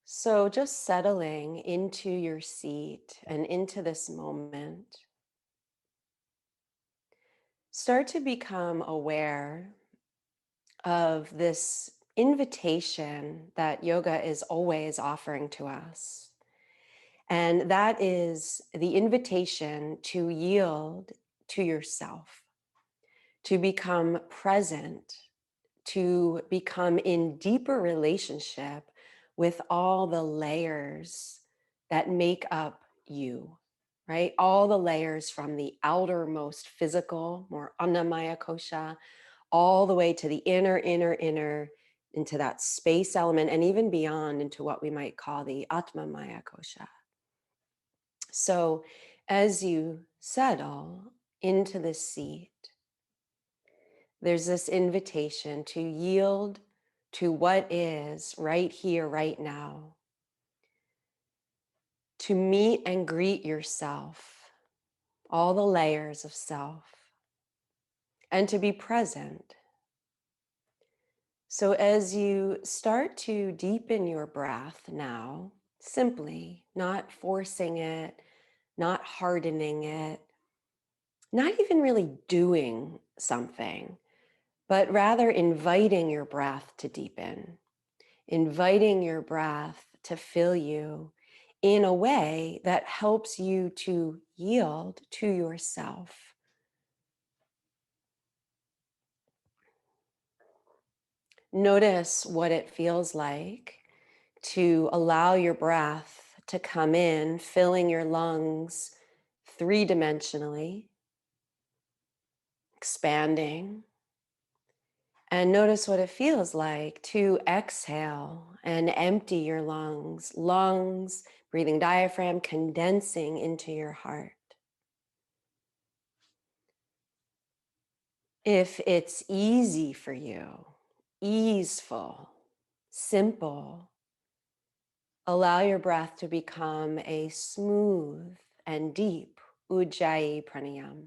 So, just settling into your seat and into this moment, start to become aware of this invitation that yoga is always offering to us. And that is the invitation to yield to yourself, to become present, to become in deeper relationship with all the layers that make up you, right? All the layers from the outermost physical, more annamaya kosha, all the way to the inner, into that space element, and even beyond into what we might call the Atman maya kosha. So as you settle into the seat, there's this invitation to yield to what is right here, right now, to meet and greet yourself, all the layers of self, and to be present. So as you start to deepen your breath now, simply, not forcing it, not hardening it, not even really doing something, but rather inviting your breath to deepen, inviting your breath to fill you in a way that helps you to yield to yourself. Notice what it feels like to allow your breath to come in, filling your lungs three-dimensionally, expanding. And notice what it feels like to exhale and empty your lungs, breathing diaphragm, condensing into your heart. If it's easy for you, easeful, simple, allow your breath to become a smooth and deep Ujjayi pranayam.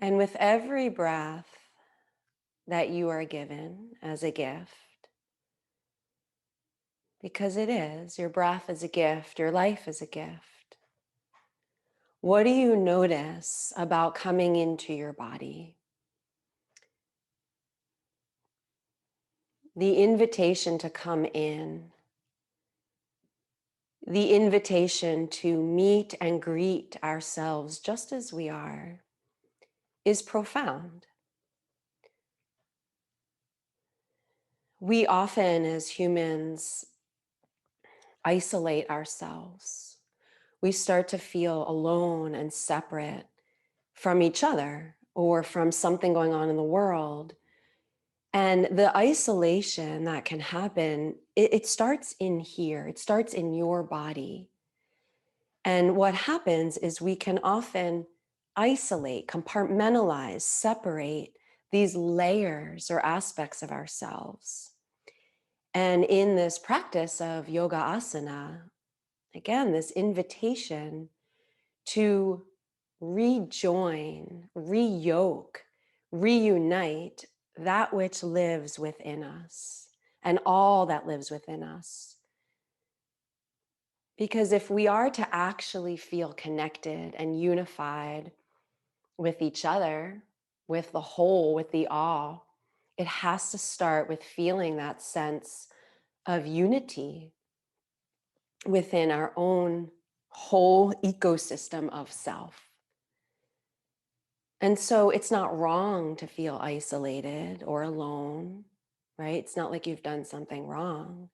And with every breath that you are given as a gift, because it is, your breath is a gift, your life is a gift. What do you notice about coming into your body? The invitation to come in, the invitation to meet and greet ourselves just as we are, is profound. We often, as humans, isolate ourselves. We start to feel alone and separate from each other or from something going on in the world. And the isolation that can happen, it starts in here, it starts in your body. And what happens is we can often isolate, compartmentalize, separate these layers or aspects of ourselves. And in this practice of yoga asana, again, this invitation to rejoin, reyoke, reunite that which lives within us and all that lives within us. Because if we are to actually feel connected and unified with each other, with the whole, with the all, it has to start with feeling that sense of unity within our own whole ecosystem of self. And so it's not wrong to feel isolated or alone, right? It's not like you've done something wrong,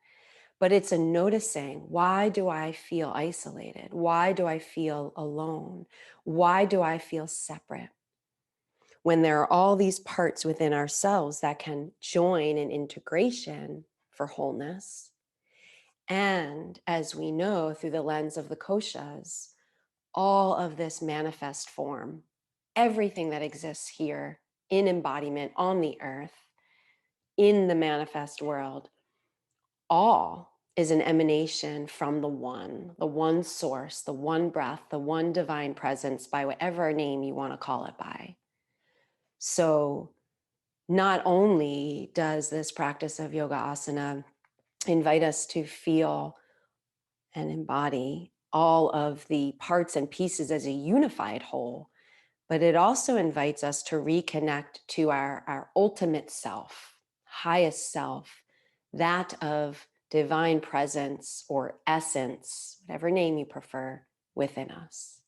but it's a noticing, why do I feel isolated? Why do I feel alone? Why do I feel separate? When there are all these parts within ourselves that can join in integration for wholeness. And as we know through the lens of the koshas, all of this manifest form, everything that exists here in embodiment on the earth, in the manifest world, all is an emanation from the one source, the one breath, the one divine presence, by whatever name you want to call it by. So not only does this practice of yoga asana invite us to feel and embody all of the parts and pieces as a unified whole, but it also invites us to reconnect to our ultimate self, highest self, that of divine presence or essence, whatever name you prefer, within us.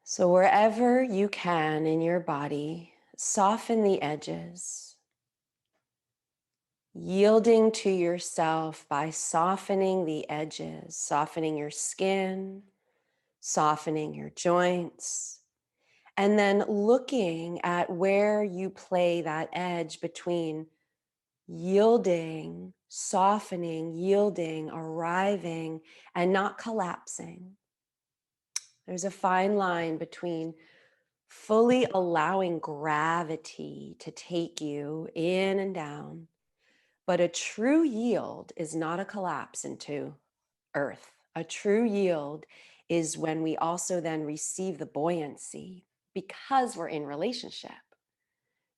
So, wherever you can in your body, soften the edges, yielding to yourself by softening the edges, softening your skin, softening your joints, and then looking at where you play that edge between yielding, softening, yielding, arriving, and not collapsing. There's a fine line between fully allowing gravity to take you in and down, but a true yield is not a collapse into earth. A true yield is when we also then receive the buoyancy because we're in relationship,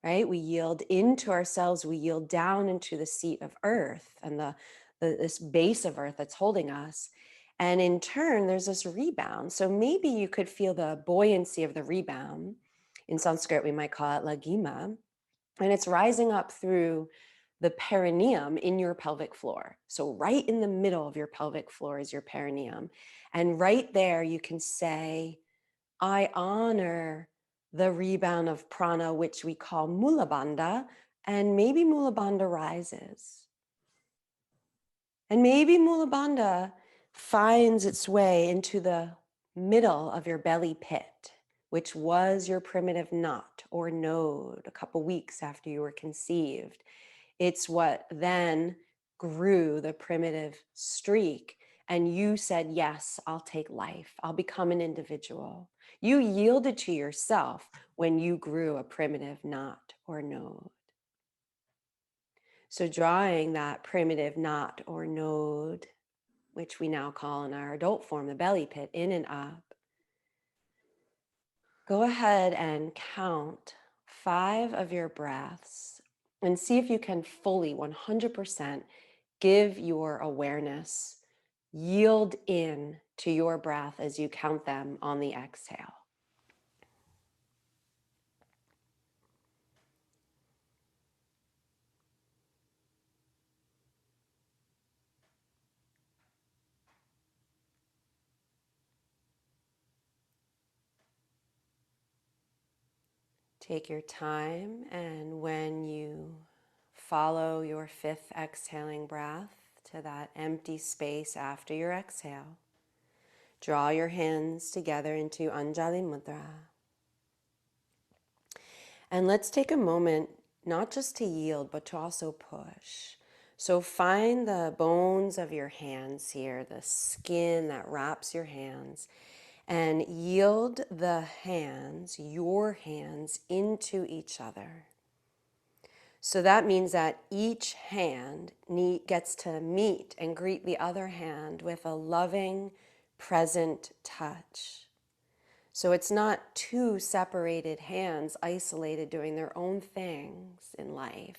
right? We yield into ourselves, we yield down into the seat of earth and this base of earth that's holding us. And in turn, there's this rebound. So maybe you could feel the buoyancy of the rebound. In Sanskrit, we might call it lagima. And it's rising up through the perineum in your pelvic floor. So right in the middle of your pelvic floor is your perineum. And right there, you can say, I honor the rebound of prana, which we call mula bandha, and maybe mula bandha rises. And maybe mula bandha finds its way into the middle of your belly pit, which was your primitive knot or node a couple weeks after you were conceived. It's what then grew the primitive streak. And you said, yes, I'll take life. I'll become an individual. You yielded to yourself when you grew a primitive knot or node. So drawing that primitive knot or node, which we now call in our adult form the belly pit, in and up, go ahead and count 5 of your breaths and see if you can fully 100% give your awareness, yield in to your breath as you count them on the exhale. Take your time, and when you follow your 5th exhaling breath to that empty space after your exhale, draw your hands together into Anjali Mudra. And let's take a moment, not just to yield, but to also push. So find the bones of your hands here, the skin that wraps your hands, and yield the hands, your hands, into each other. So that means that each hand gets to meet and greet the other hand with a loving, present touch. So it's not 2 separated hands isolated doing their own things in life.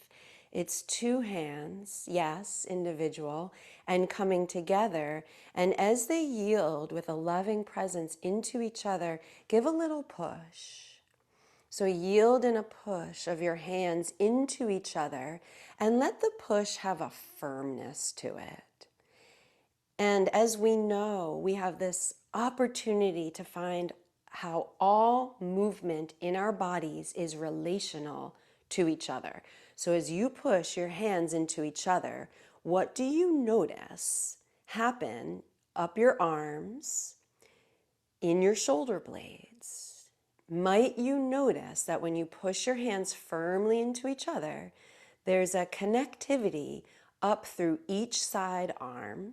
It's 2 hands, yes, individual, and coming together. And as they yield with a loving presence into each other, give a little push. So yield in a push of your hands into each other and let the push have a firmness to it. And as we know, we have this opportunity to find how all movement in our bodies is relational to each other. So as you push your hands into each other, what do you notice happen up your arms, in your shoulder blades? Might you notice that when you push your hands firmly into each other, there's a connectivity up through each side arm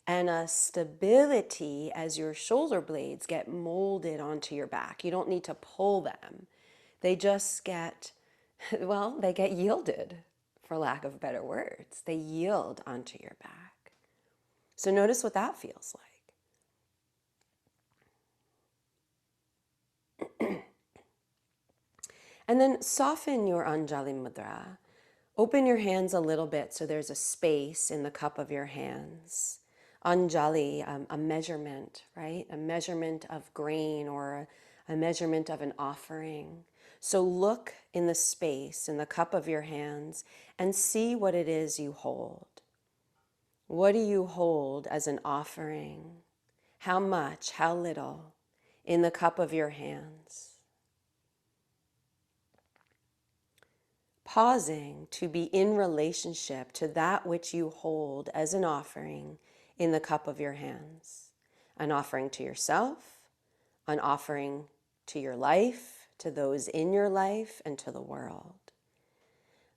and a stability as your shoulder blades get molded onto your back. You don't need to pull them. They just get well, they get yielded, for lack of better words. They yield onto your back. So notice what that feels like. And then soften your Anjali Mudra. Open your hands a little bit so there's a space in the cup of your hands. Anjali, a measurement, right? A measurement of grain or a measurement of an offering. So look in the space in the cup of your hands and see what it is you hold. What do you hold as an offering? How much, how little in the cup of your hands? Pausing to be in relationship to that which you hold as an offering in the cup of your hands. An offering to yourself, an offering to your life, to those in your life, and to the world.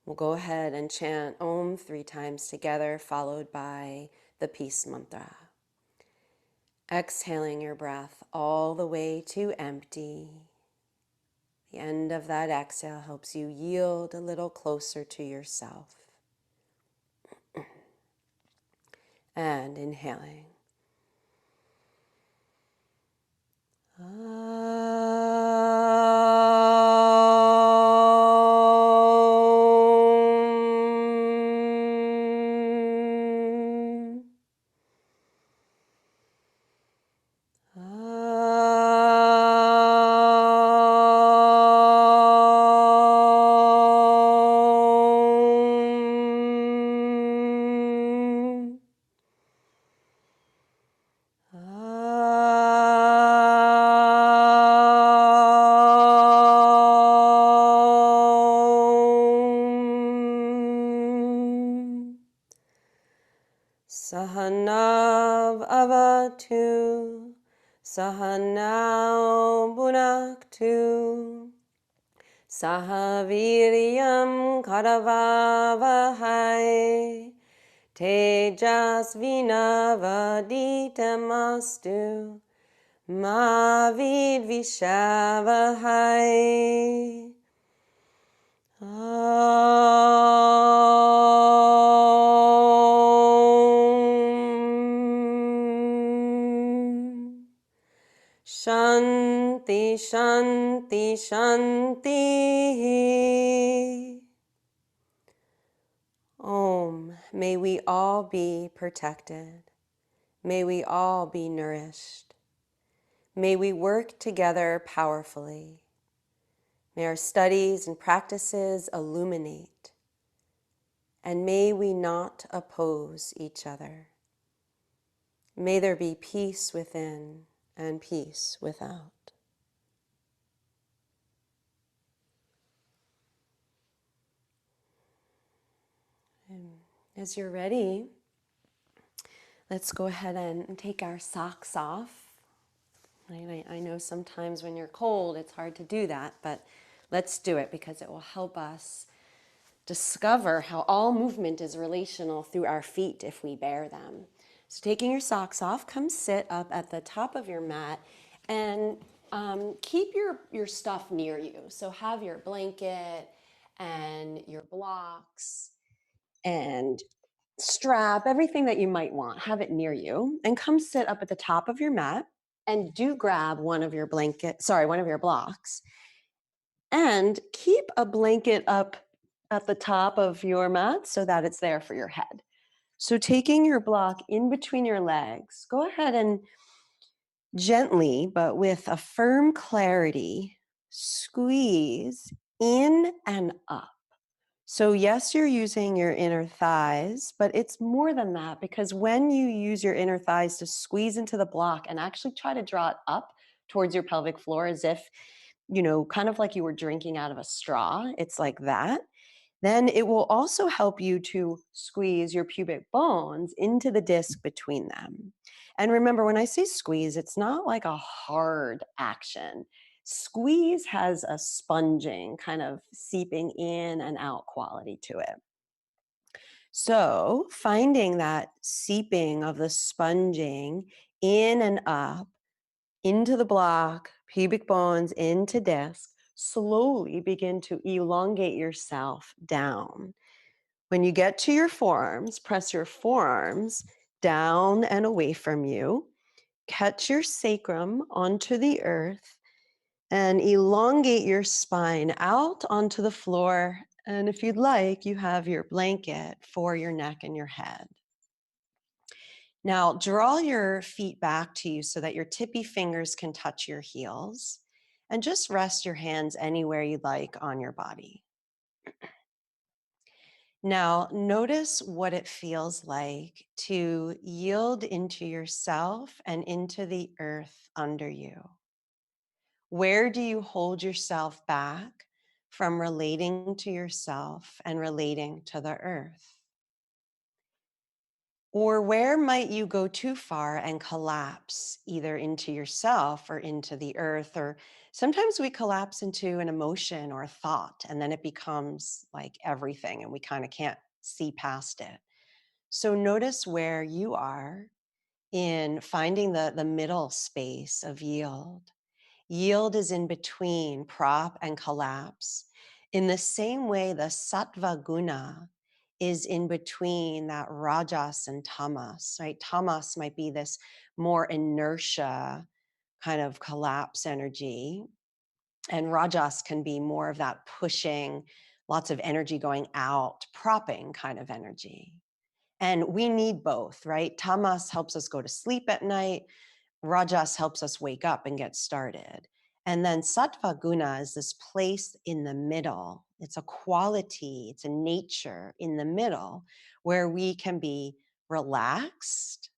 We'll go ahead and chant Om 3 times together, followed by the peace mantra. Exhaling your breath all the way to empty. The end of that exhale helps you yield a little closer to yourself. And inhaling. Sahanav avatu, sahanau bunaktu, sahaviryam karavavahai, tejasvinavaditamastu, ma vidvishavahai. Shanti, Shanti, Shanti. Om, may we all be protected. May we all be nourished. May we work together powerfully. May our studies and practices illuminate. And may we not oppose each other. May there be peace within and peace without. And as you're ready, let's go ahead and take our socks off. I know sometimes when you're cold, it's hard to do that, but let's do it because it will help us discover how all movement is relational through our feet if we bear them. So taking your socks off, come sit up at the top of your mat and keep your stuff near you. So have your blanket and your blocks and strap, everything that you might want, have it near you, and come sit up at the top of your mat and do grab one of your blocks, and keep a blanket up at the top of your mat so that it's there for your head. So taking your block in between your legs, go ahead and gently, but with a firm clarity, squeeze in and up. So yes, you're using your inner thighs, but it's more than that, because when you use your inner thighs to squeeze into the block and actually try to draw it up towards your pelvic floor as if, kind of like you were drinking out of a straw, it's like that, then it will also help you to squeeze your pubic bones into the disc between them. And remember, when I say squeeze, it's not like a hard action. Squeeze has a sponging, kind of seeping in and out quality to it. So finding that seeping of the sponging in and up into the block, pubic bones into disc, slowly begin to elongate yourself down. When you get to your forearms, press your forearms down and away from you. Catch your sacrum onto the earth and elongate your spine out onto the floor. And if you'd like, you have your blanket for your neck and your head. Now, draw your feet back to you so that your tippy fingers can touch your heels. And just rest your hands anywhere you'd like on your body. Now, notice what it feels like to yield into yourself and into the earth under you. Where do you hold yourself back from relating to yourself and relating to the earth? Or where might you go too far and collapse either into yourself or into the earth? Or sometimes we collapse into an emotion or a thought, and then it becomes like everything and we kind of can't see past it. So notice where you are in finding the middle space of yield. Yield is in between prop and collapse. In the same way, the sattva guna is in between that rajas and tamas, right? Tamas might be this more inertia kind of collapse energy, and rajas can be more of that pushing, lots of energy going out, propping kind of energy. And we need both, right? Tamas helps us go to sleep at night. Rajas helps us wake up and get started. And then sattva guna is this place in the middle. It's a quality, it's a nature in the middle where we can be relaxed,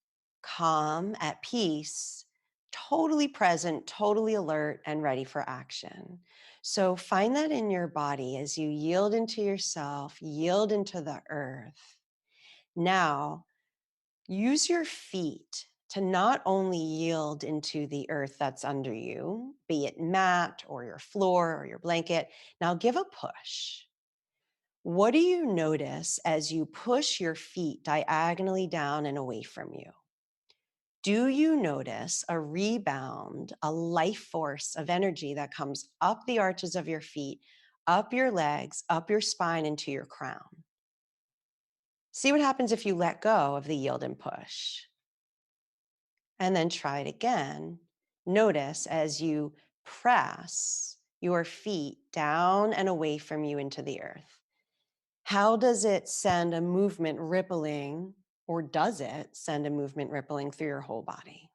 calm, at peace, totally present, totally alert, and ready for action. So find that in your body as you yield into yourself, yield into the earth. Now, use your feet to not only yield into the earth that's under you, be it mat or your floor or your blanket. Now give a push. What do you notice as you push your feet diagonally down and away from you? Do you notice a rebound, a life force of energy that comes up the arches of your feet, up your legs, up your spine, into your crown? See what happens if you let go of the yield and push. And then try it again. Notice as you press your feet down and away from you into the earth. How does it send a movement rippling, or does it send a movement rippling through your whole body?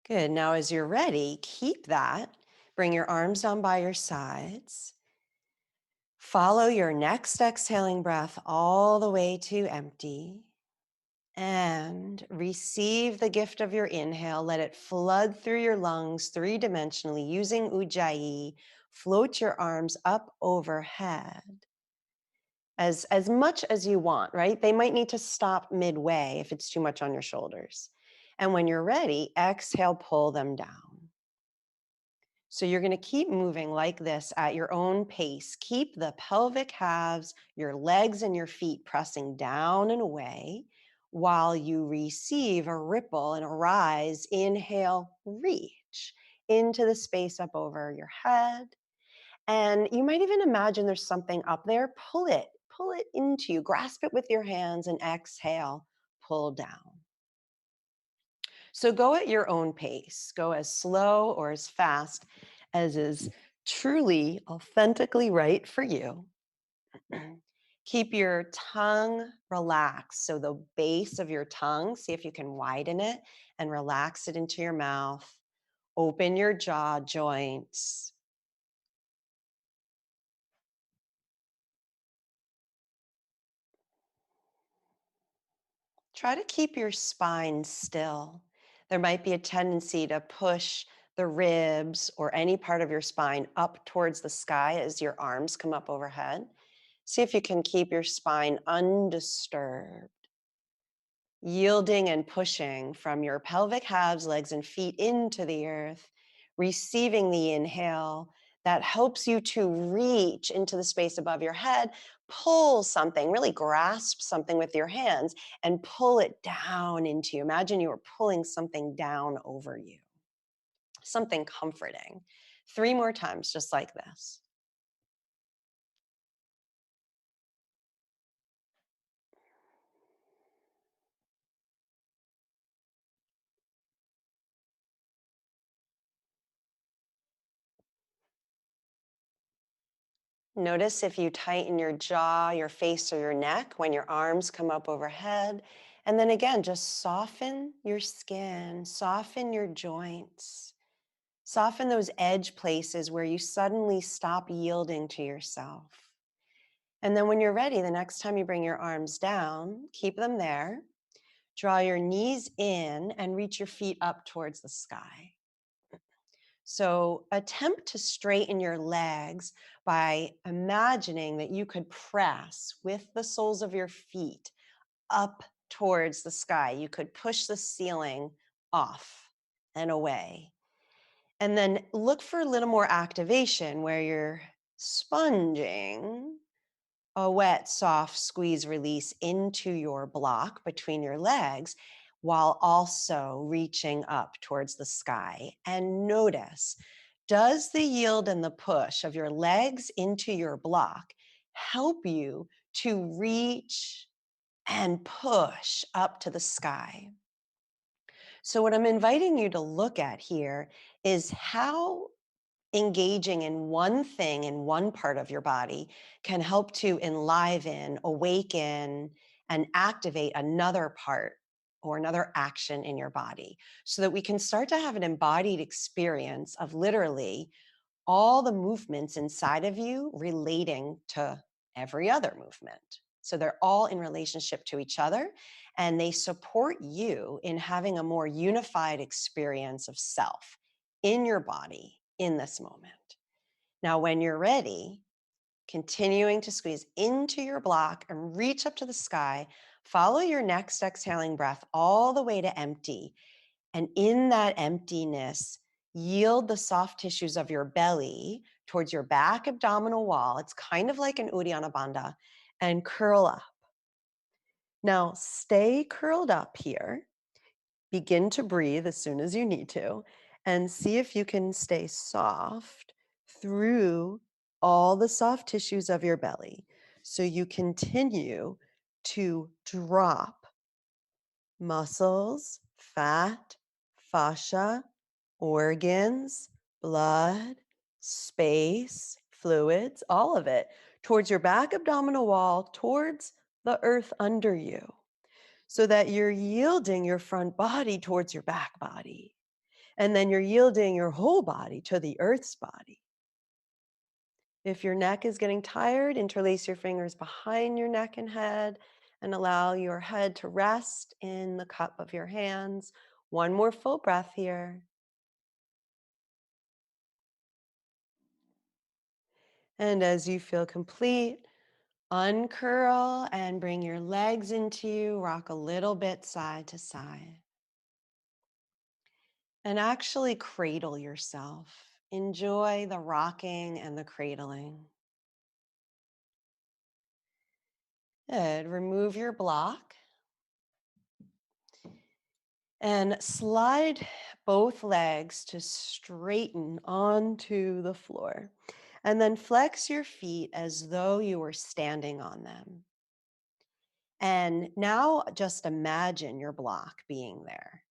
Good. Now, as you're ready, keep that. Bring your arms down by your sides. Follow your next exhaling breath all the way to empty. And receive the gift of your inhale. Let it flood through your lungs three-dimensionally using Ujjayi. Float your arms up overhead as much as you want, right? They might need to stop midway if it's too much on your shoulders. And when you're ready, exhale, pull them down. So you're going to keep moving like this at your own pace. Keep the pelvic halves, your legs and your feet pressing down and away while you receive a ripple and a rise. Inhale, reach into the space up over your head. And you might even imagine there's something up there. Pull it into you. Grasp it with your hands and exhale, pull down. So go at your own pace. Go as slow or as fast as is truly authentically right for you. Keep your tongue relaxed. So the base of your tongue, see if you can widen it and relax it into your mouth. Open your jaw joints. Try to keep your spine still. There might be a tendency to push the ribs or any part of your spine up towards the sky as your arms come up overhead. See if you can keep your spine undisturbed. Yielding and pushing from your pelvic halves, legs, and feet into the earth, receiving the inhale that helps you to reach into the space above your head, pull something, really grasp something with your hands and pull it down into you. Imagine you were pulling something down over you. something comforting. 3 more times, just like this. Notice if you tighten your jaw, your face, or your neck when your arms come up overhead. And then again, just soften your skin, soften your joints, soften those edge places where you suddenly stop yielding to yourself. And then when you're ready, the next time you bring your arms down, keep them there. Draw your knees in and reach your feet up towards the sky. So attempt to straighten your legs by imagining that you could press with the soles of your feet up towards the sky. You could push the ceiling off and away. And then look for a little more activation where you're sponging a wet, soft squeeze release into your block between your legs while also reaching up towards the sky. And notice, does the yield and the push of your legs into your block help you to reach and push up to the sky? So, what I'm inviting you to look at here is how engaging in one thing in one part of your body can help to enliven, awaken, and activate another part or another action in your body so that we can start to have an embodied experience of literally all the movements inside of you relating to every other movement. So they're all in relationship to each other and they support you in having a more unified experience of self in your body in this moment. Now, when you're ready, continuing to squeeze into your block and reach up to the sky, follow your next exhaling breath all the way to empty. And in that emptiness, yield the soft tissues of your belly towards your back abdominal wall. It's kind of like an Uddiyana Bandha, and curl up. Now, stay curled up here. Begin to breathe as soon as you need to, and see if you can stay soft through all the soft tissues of your belly. So you continue to drop muscles, fat, fascia, organs, blood, space, fluids, all of it towards your back abdominal wall, towards the earth under you, so that you're yielding your front body towards your back body. And then you're yielding your whole body to the earth's body. If your neck is getting tired, interlace your fingers behind your neck and head and allow your head to rest in the cup of your hands. One more full breath here. And as you feel complete, uncurl and bring your legs into you. Rock a little bit side to side. And actually cradle yourself. Enjoy the rocking and the cradling. Good. Remove your block and slide both legs to straighten onto the floor. And then flex your feet as though you were standing on them. And now just imagine your block being there.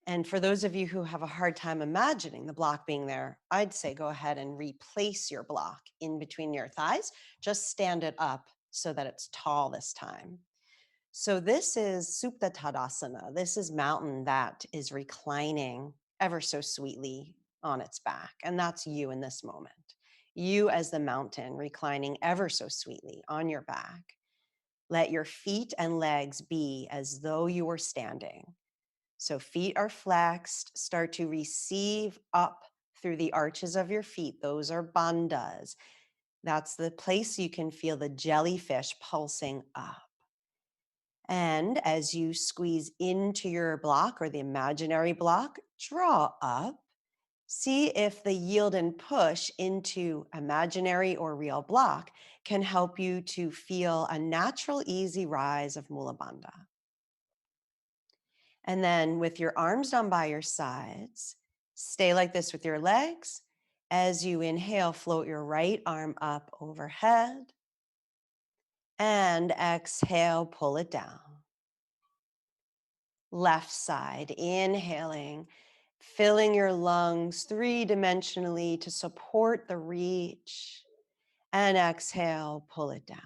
And for those of you who have a hard time imagining the block being there, I'd say go ahead and replace your block in between your thighs. Just stand it up so that it's tall this time. So this is Supta Tadasana. This is mountain that is reclining ever so sweetly on its back. And that's you in this moment. You as the mountain reclining ever so sweetly on your back. Let your feet and legs be as though you were standing. So feet are flexed, start to receive up through the arches of your feet. Those are bandhas. That's the place you can feel the jellyfish pulsing up. And as you squeeze into your block or the imaginary block, draw up. See if the yield and push into imaginary or real block can help you to feel a natural, easy rise of Mula Bandha. And then with your arms down by your sides, Stay like this with your legs. As you inhale, float your right arm up overhead. And exhale, pull it down. Left side, inhaling, filling your lungs three-dimensionally to support the reach. And exhale, pull it down.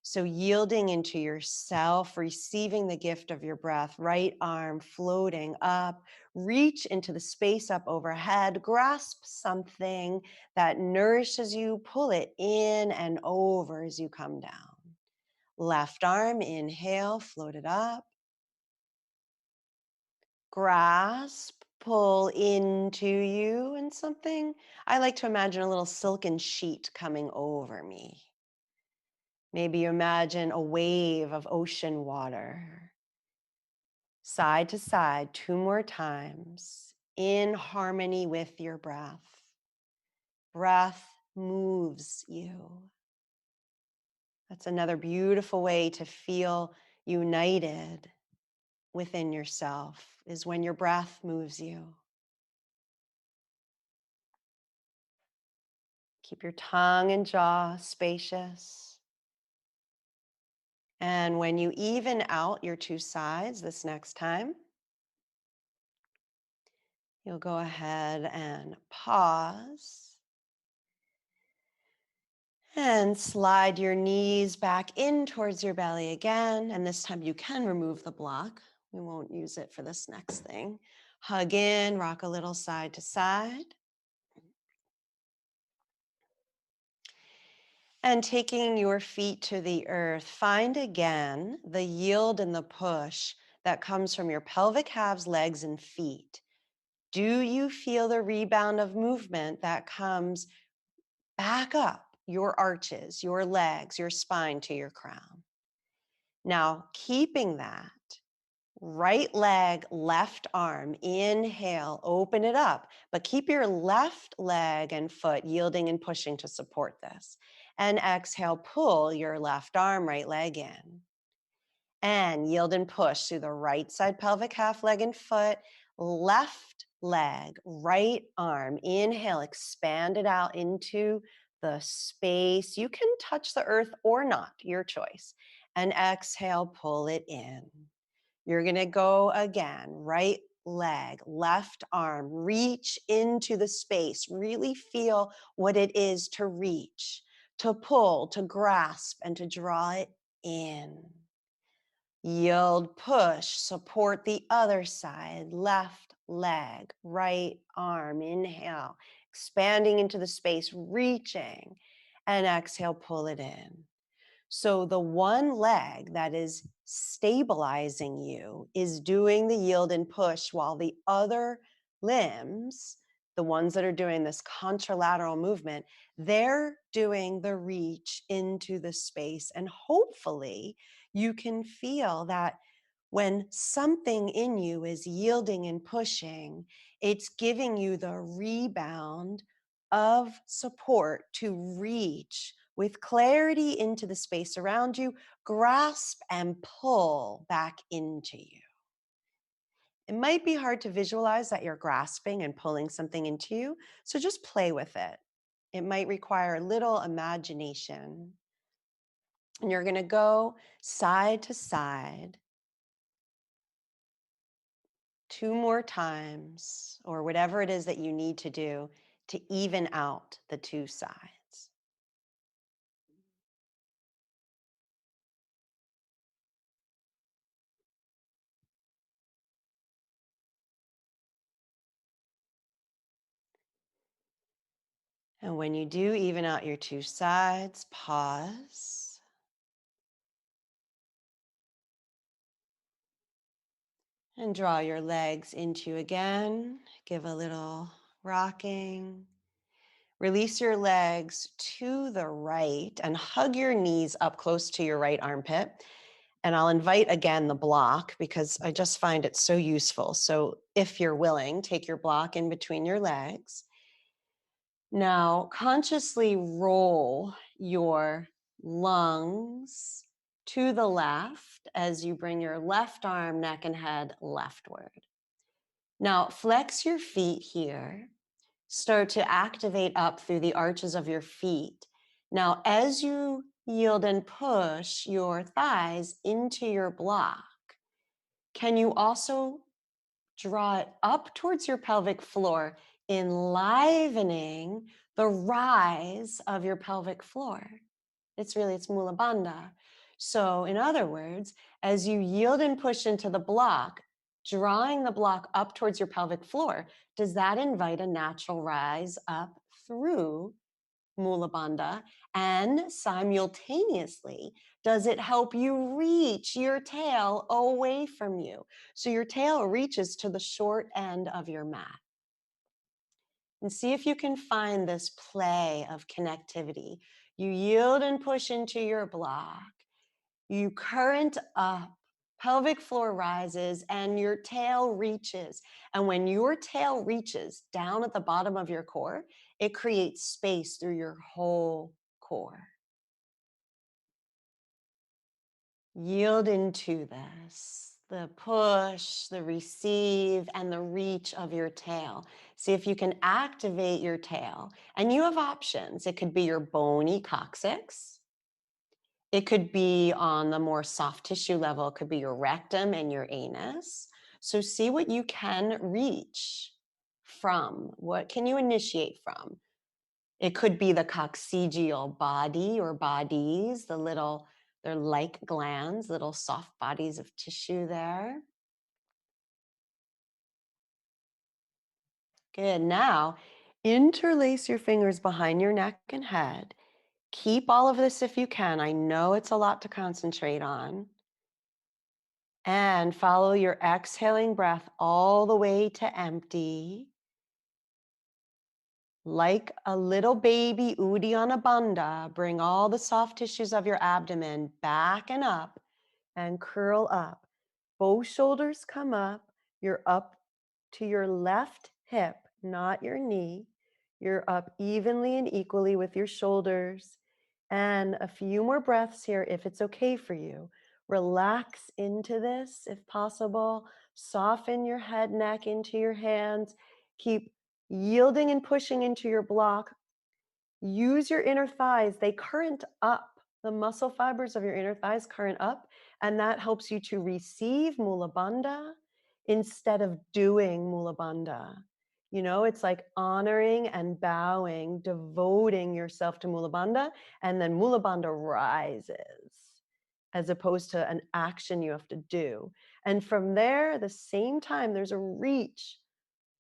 So yielding into yourself, receiving the gift of your breath, right arm floating up, reach into the space up overhead, grasp something that nourishes you, pull it in and over as you come down. Left arm, inhale, float it up. Grasp, pull into you, and something I like to imagine a little silken sheet coming over me. Maybe you imagine a wave of ocean water. Side to side, 2 more times, in harmony with your breath. Breath moves you. That's another beautiful way to feel united within yourself, is when your breath moves you. Keep your tongue and jaw spacious. And when you even out your two sides this next time, you'll go ahead and pause and slide your knees back in towards your belly again. And this time you can remove the block. We won't use it for this next thing. Hug in, rock a little side to side. And taking your feet to the earth, find again the yield and the push that comes from your pelvic halves, legs, and feet. Do you feel the rebound of movement that comes back up your arches, your legs, your spine to your crown? Now, keeping that, right leg, left arm, inhale, open it up, but keep your left leg and foot yielding and pushing to support this. And exhale, pull your left arm, right leg in. And yield and push through the right side pelvic half, leg and foot, left leg, right arm. Inhale, expand it out into the space. You can touch the earth or not, your choice. And exhale, pull it in. You're going to go again, right leg, left arm, reach into the space. Really feel what it is to reach, to pull, to grasp, and to draw it in. Yield, push, support the other side, left leg, right arm, inhale, expanding into the space, reaching, and exhale, pull it in. So the one leg that is stabilizing you is doing the yield and push, while the other limbs, the ones that are doing this contralateral movement, they're doing the reach into the space. And hopefully you can feel that when something in you is yielding and pushing, it's giving you the rebound of support to reach with clarity into the space around you, grasp and pull back into you. It might be hard to visualize that you're grasping and pulling something into you, so just play with it. It might require a little imagination. And you're going to go side to side 2 more times, or whatever it is that you need to do to even out the two sides. And when you do even out your two sides, pause. And draw your legs into you again. Give a little rocking. Release your legs to the right and hug your knees up close to your right armpit. And I'll invite again the block, because I just find it so useful. So if you're willing, take your block in between your legs. Now, consciously roll your lungs to the left as you bring your left arm, neck, and head leftward. Now, flex your feet here. Start to activate up through the arches of your feet. Now, as you yield and push your thighs into your block, can you also draw it up towards your pelvic floor, enlivening the rise of your pelvic floor? It's Mula Bandha. So, in other words, as you yield and push into the block, drawing the block up towards your pelvic floor, does that invite a natural rise up through Mula Bandha? And simultaneously, does it help you reach your tail away from you? So your tail reaches to the short end of your mat. And see if you can find this play of connectivity. You yield and push into your block. You current up, pelvic floor rises, and your tail reaches. And when your tail reaches down at the bottom of your core, it creates space through your whole core. Yield into this, the push, the receive, and the reach of your tail. See if you can activate your tail. And you have options. It could be your bony coccyx. It could be on the more soft tissue level. It could be your rectum and your anus. So see what you can reach from. What can you initiate from? It could be the coccygeal body or bodies, they're like glands, little soft bodies of tissue there. Good. Now, interlace your fingers behind your neck and head. Keep all of this if you can. I know it's a lot to concentrate on. And follow your exhaling breath all the way to empty. Like a little baby Uddiyana Bandha, bring all the soft tissues of your abdomen back and up and curl up. Both shoulders come up. You're up to your left hip, not your knee. You're up evenly and equally with your shoulders. And a few more breaths here if it's okay for you. Relax into this if possible. Soften your head, neck into your hands. Keep yielding and pushing into your block. Use your inner thighs. They current up. The muscle fibers of your inner thighs current up, and that helps you to receive Mula Bandha instead of doing Mula Bandha. You know, it's like honoring and bowing, devoting yourself to Mula Bandha, and then Mula Bandha rises as opposed to an action you have to do. And from there, the same time, there's a reach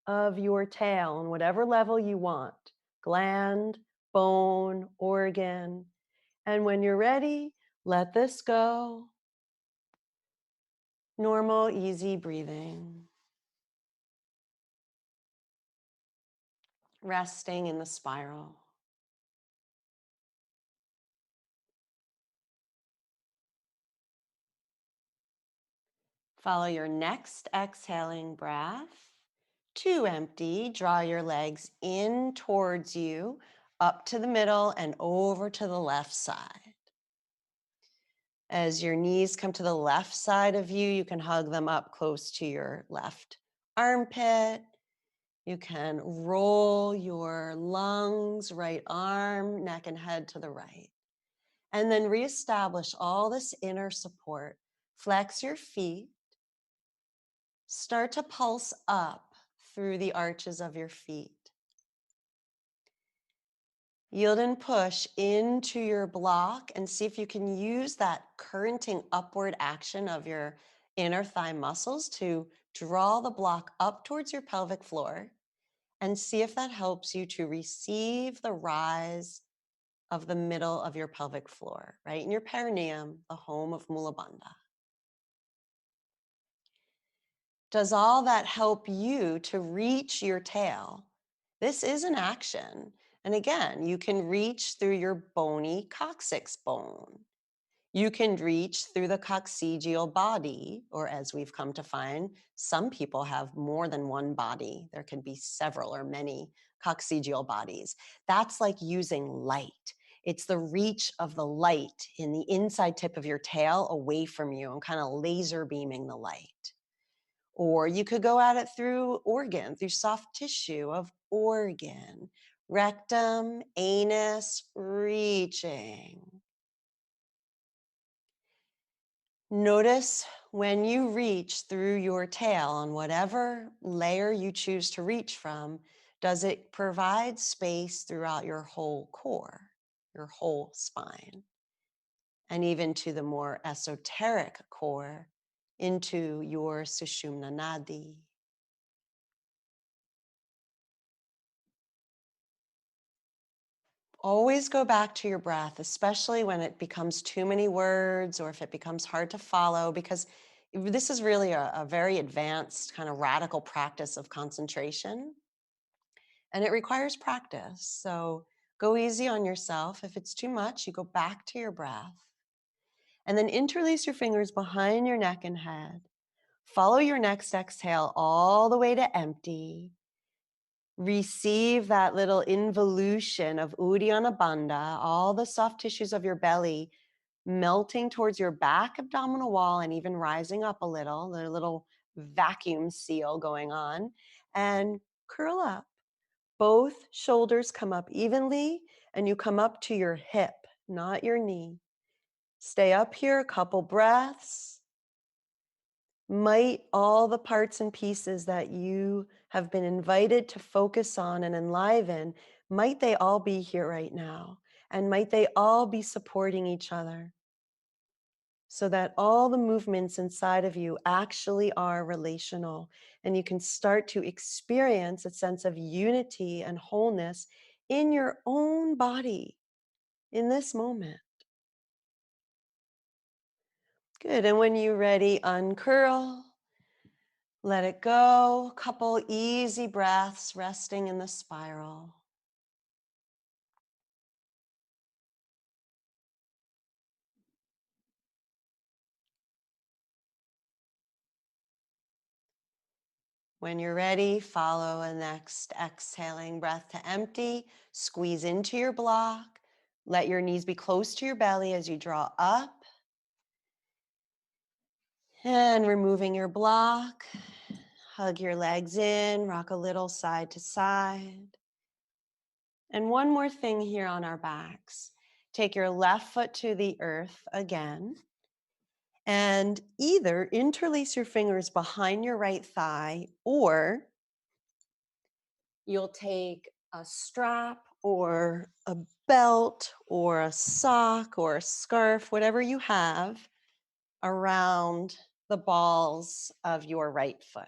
of your tail on whatever level you want, gland, bone, organ. And when you're ready, let this go. Normal, easy breathing. Resting in the spiral. Follow your next exhaling breath to empty. Draw your legs in towards you, up to the middle and over to the left side. As your knees come to the left side of you, you can hug them up close to your left armpit. You can roll your lungs, right arm, neck, and head to the right. And then reestablish all this inner support. Flex your feet. Start to pulse up through the arches of your feet. Yield and push into your block and see if you can use that currenting upward action of your inner thigh muscles to draw the block up towards your pelvic floor and see if that helps you to receive the rise of the middle of your pelvic floor, right in your perineum, the home of Mula Bandha. Does all that help you to reach your tail? This is an action. And again, you can reach through your bony coccyx bone. You can reach through the coccygeal body, or as we've come to find, some people have more than one body. There can be several or many coccygeal bodies. That's like using light. It's the reach of the light in the inside tip of your tail away from you and kind of laser beaming the light. Or you could go at it through soft tissue of organ, rectum, anus, reaching. Notice when you reach through your tail on whatever layer you choose to reach from, does it provide space throughout your whole core, your whole spine, and even to the more esoteric core into your Sushumna Nadi? Always go back to your breath, especially when it becomes too many words or if it becomes hard to follow, because this is really a very advanced, kind of radical practice of concentration, and it requires practice. So go easy on yourself. If it's too much, you go back to your breath and then interlace your fingers behind your neck and head. Follow your next exhale all the way to empty. Receive that little involution of Uddiyana Bandha, all the soft tissues of your belly melting towards your back abdominal wall and even rising up a little, the little vacuum seal going on, and curl up. Both shoulders come up evenly and you come up to your hip, not your knee. Stay up here a couple breaths. Might all the parts and pieces that you have been invited to focus on and enliven, might they all be here right now? And might they all be supporting each other so that all the movements inside of you actually are relational and you can start to experience a sense of unity and wholeness in your own body in this moment. Good. And when you're ready, uncurl. Let it go. Couple easy breaths resting in the spiral. When you're ready, follow a next exhaling breath to empty. Squeeze into your block. Let your knees be close to your belly as you draw up. And removing your block. Hug your legs in, rock a little side to side. And one more thing here on our backs. Take your left foot to the earth again. And either interlace your fingers behind your right thigh, or you'll take a strap or a belt or a sock or a scarf, whatever you have, around the balls of your right foot.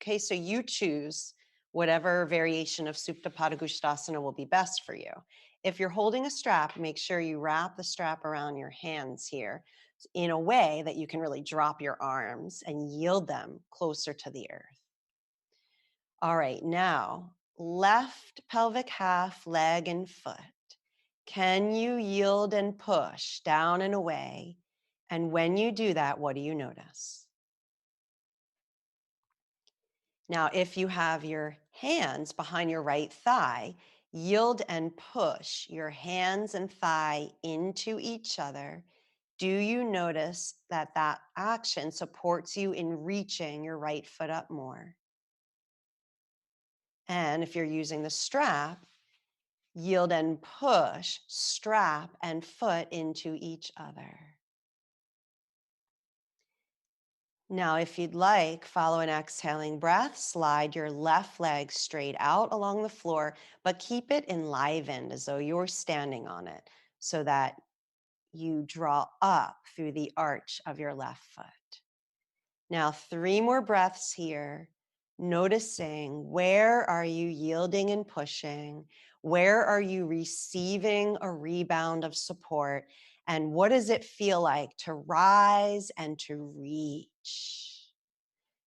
Okay, so you choose whatever variation of Supta Pada Gustasana will be best for you. If you're holding a strap, make sure you wrap the strap around your hands here in a way that you can really drop your arms and yield them closer to the earth. All right, now left pelvic half, leg and foot. Can you yield and push down and away? And when you do that, what do you notice? Now, if you have your hands behind your right thigh, yield and push your hands and thigh into each other. Do you notice that that action supports you in reaching your right foot up more? And if you're using the strap, yield and push strap and foot into each other. Now, if you'd like, follow an exhaling breath, slide your left leg straight out along the floor, but keep it enlivened as though you're standing on it so that you draw up through the arch of your left foot. Now, 3 more breaths here, noticing where are you yielding and pushing? Where are you receiving a rebound of support? And what does it feel like to rise and to reach?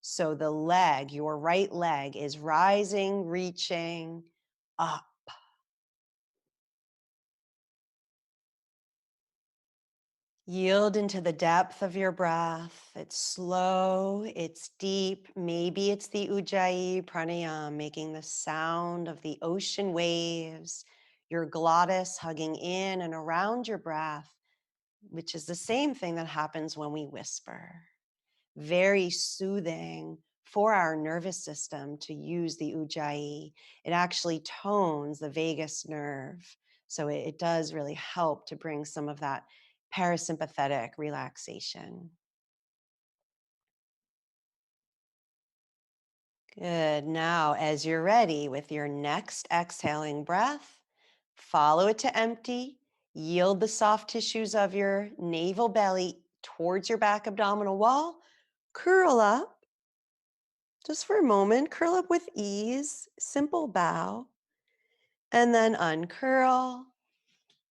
So the leg, your right leg, is rising, reaching up. Yield into the depth of your breath. It's slow, it's deep. Maybe it's the Ujjayi pranayama, making the sound of the ocean waves, your glottis hugging in and around your breath, which is the same thing that happens when we whisper. Very soothing for our nervous system to use the ujjayi. It actually tones the vagus nerve. So it does really help to bring some of that parasympathetic relaxation. Good. Now, as you're ready with your next exhaling breath, follow it to empty. Yield the soft tissues of your navel belly towards your back abdominal wall. Curl up just for a moment. Curl up with ease. Simple bow. And then uncurl.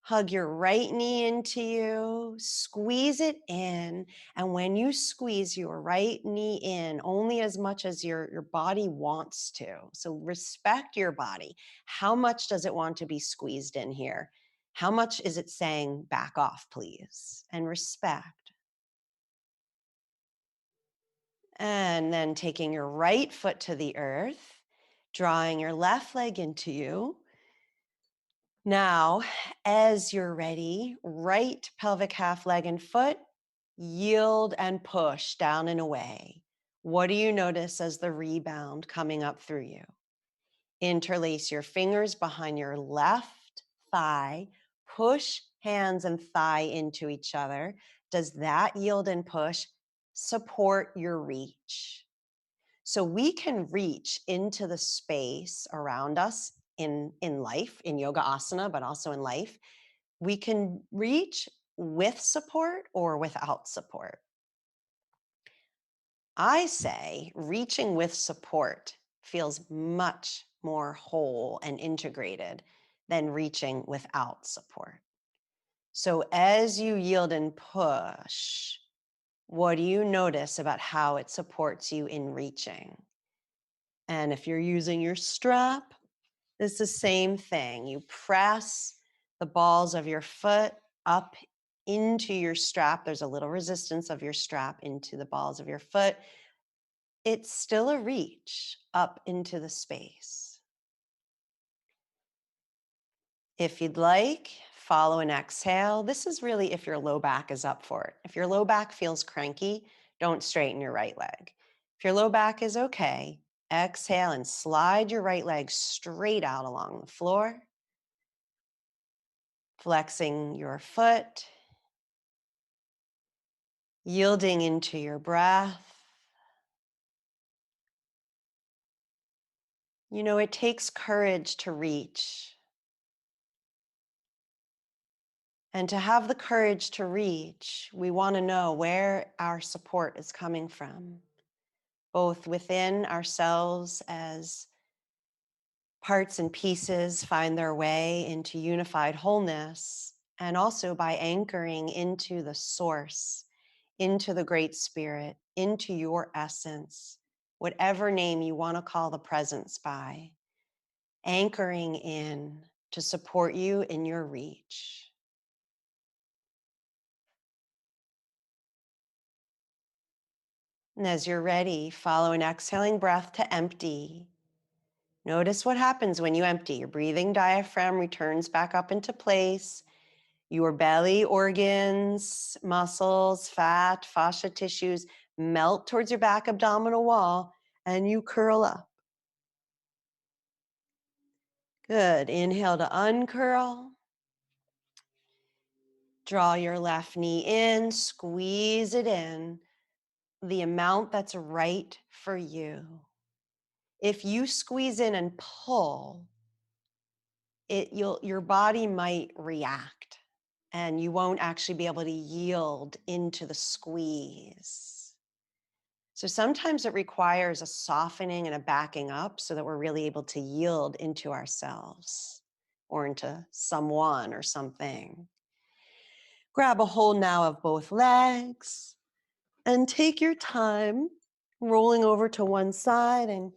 Hug your right knee into you, squeeze it in. And when you squeeze your right knee in, only as much as your body wants to. So respect your body. How much does it want to be squeezed in here? How much is it saying, back off, please? And respect. And then taking your right foot to the earth, drawing your left leg into you. Now, as you're ready, right pelvic half leg and foot, yield and push down and away. What do you notice as the rebound coming up through you? Interlace your fingers behind your left thigh, push hands and thigh into each other. Does that yield and push support your reach? So we can reach into the space around us in life, in yoga asana, but also in life. We can reach with support or without support. I say reaching with support feels much more whole and integrated than reaching without support. So as you yield and push, what do you notice about how it supports you in reaching? And if you're using your strap, it's the same thing. You press the balls of your foot up into your strap. There's a little resistance of your strap into the balls of your foot. It's still a reach up into the space. If you'd like, follow an exhale. This is really if your low back is up for it. If your low back feels cranky, don't straighten your right leg. If your low back is okay, exhale and slide your right leg straight out along the floor, flexing your foot, yielding into your breath. You know, it takes courage to reach. And to have the courage to reach, we want to know where our support is coming from, both within ourselves as parts and pieces find their way into unified wholeness, and also by anchoring into the source, into the Great Spirit, into your essence, whatever name you want to call the presence by, anchoring in to support you in your reach. And as you're ready, follow an exhaling breath to empty. Notice what happens when you empty. Your breathing diaphragm returns back up into place. Your belly organs, muscles, fat, fascia tissues melt towards your back abdominal wall, and you curl up. Good. Inhale to uncurl. Draw your left knee in, squeeze it in, the amount that's right for you. If you squeeze in and pull, your body might react and you won't actually be able to yield into the squeeze. So sometimes it requires a softening and a backing up so that we're really able to yield into ourselves or into someone or something. Grab a hold now of both legs and take your time rolling over to one side and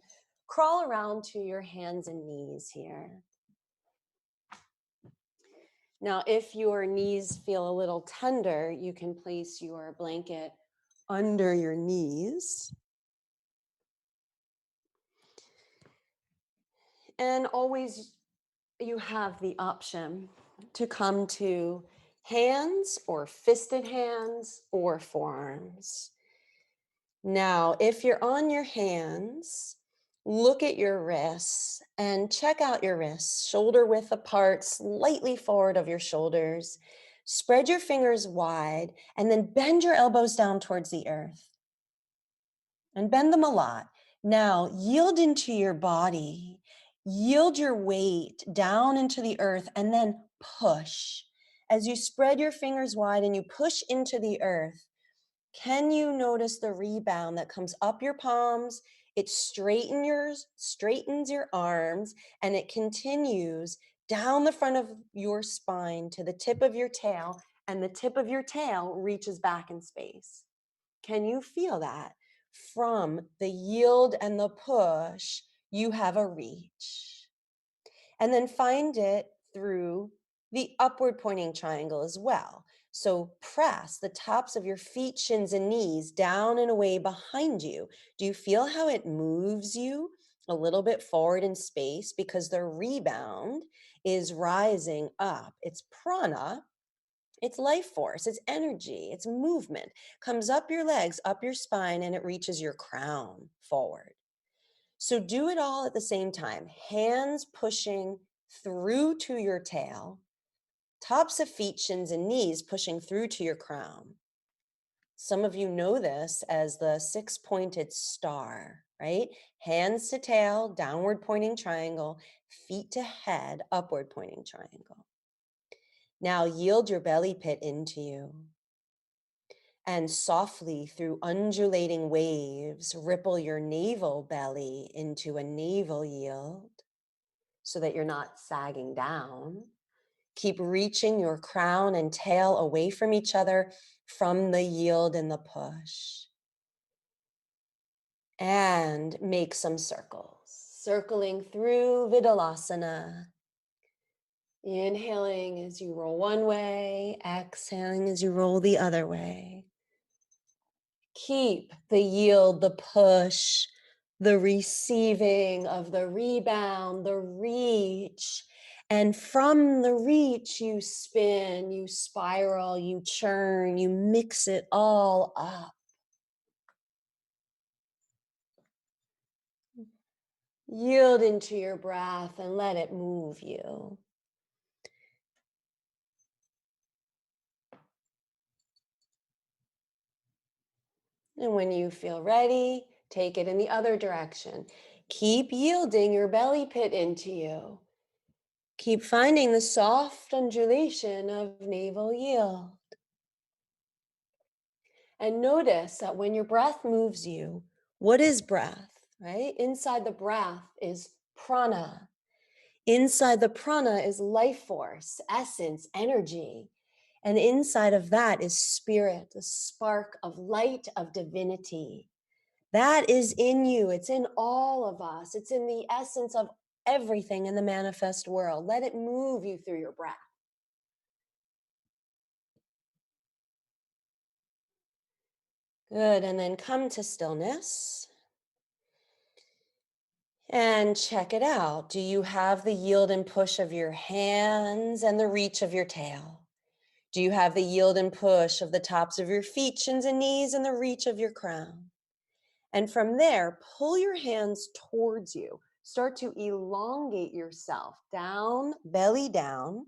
crawl around to your hands and knees here. Now, if your knees feel a little tender, you can place your blanket under your knees. And always you have the option to come to hands or fisted hands or forearms. Now, if you're on your hands, look at your wrists and check out your wrists, shoulder width apart, slightly forward of your shoulders. Spread your fingers wide and then bend your elbows down towards the earth and bend them a lot. Now, yield into your body, yield your weight down into the earth, and then push. As you spread your fingers wide and you push into the earth, can you notice the rebound that comes up your palms? It straightens your arms, and it continues down the front of your spine to the tip of your tail, and the tip of your tail reaches back in space. Can you feel that? From the yield and the push, you have a reach. And then find it through the upward pointing triangle as well. So press the tops of your feet, shins, and knees down and away behind you. Do you feel how it moves you a little bit forward in space? Because the rebound is rising up. It's prana, it's life force, it's energy, it's movement. Comes up your legs, up your spine, and it reaches your crown forward. So do it all at the same time. Hands pushing through to your tail, tops of feet, shins, and knees pushing through to your crown. Some of you know this as the six-pointed star, right? Hands to tail, downward pointing triangle, feet to head, upward pointing triangle. Now yield your belly pit into you. And softly through undulating waves, ripple your navel belly into a navel yield so that you're not sagging down. Keep reaching your crown and tail away from each other from the yield and the push. And make some circles, circling through Vidalasana. Inhaling as you roll one way, exhaling as you roll the other way. Keep the yield, the push, the receiving of the rebound, the reach. And from the reach, you spin, you spiral, you churn, you mix it all up. Yield into your breath and let it move you. And when you feel ready, take it in the other direction. Keep yielding your belly pit into you. Keep finding the soft undulation of navel yield. And notice that when your breath moves you, what is breath, right? Inside the breath is prana. Inside the prana is life force, essence, energy. And inside of that is spirit, the spark of light, of divinity. That is in you. It's in all of us. It's in the essence of everything in the manifest world. Let it move you through your breath. Good. And then come to stillness and check it out. Do you have the yield and push of your hands and the reach of your tail? Do you have the yield and push of the tops of your feet, shins, and knees, and the reach of your crown? And from there, pull your hands towards you. Start to elongate yourself down, belly down.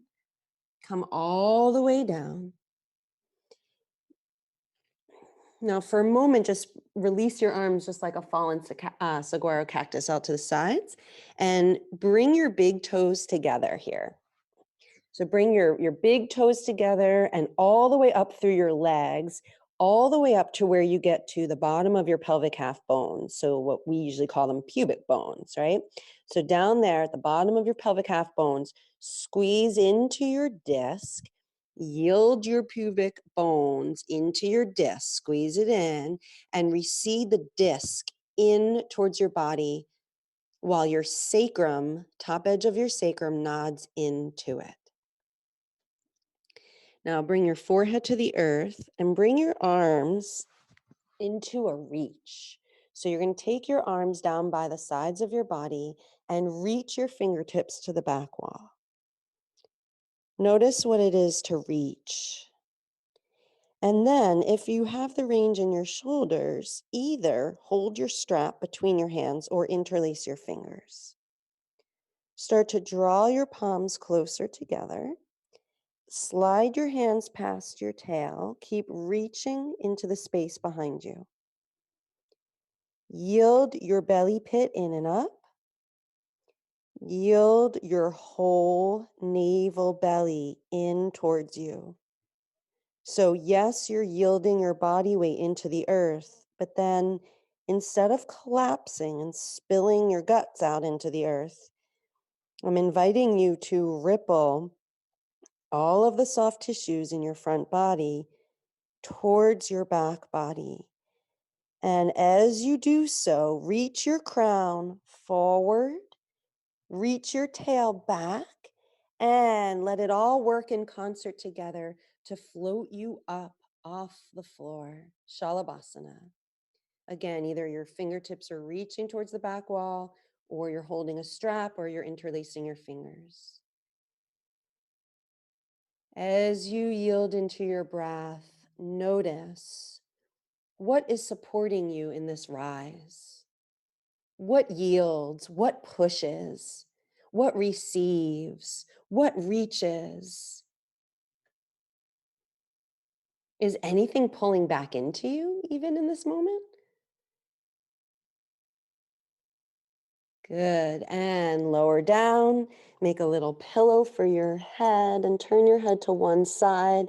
Come all the way down. Now, for a moment, just release your arms just like a fallen saguaro cactus out to the sides and bring your big toes together here. So bring your big toes together and all the way up through your legs, all the way up to where you get to the bottom of your pelvic half bones. So what we usually call them pubic bones, right? So down there at the bottom of your pelvic half bones, squeeze into your disc, yield your pubic bones into your disc, squeeze it in, and recede the disc in towards your body while your sacrum, top edge of your sacrum, nods into it. Now bring your forehead to the earth and bring your arms into a reach. So you're going to take your arms down by the sides of your body and reach your fingertips to the back wall. Notice what it is to reach. And then, if you have the range in your shoulders, either hold your strap between your hands or interlace your fingers. Start to draw your palms closer together. Slide your hands past your tail. Keep reaching into the space behind you. Yield your belly pit in and up. Yield your whole navel belly in towards you. So, yes, you're yielding your body weight into the earth, but then instead of collapsing and spilling your guts out into the earth, I'm inviting you to ripple all of the soft tissues in your front body towards your back body. And as you do so, reach your crown forward, reach your tail back, and let it all work in concert together to float you up off the floor. Shalabhasana. Again, either your fingertips are reaching towards the back wall, or you're holding a strap, or you're interlacing your fingers. As you yield into your breath, notice what is supporting you in this rise. What yields? What pushes? What receives? What reaches? Is anything pulling back into you even in this moment? Good. And lower down, make a little pillow for your head and turn your head to one side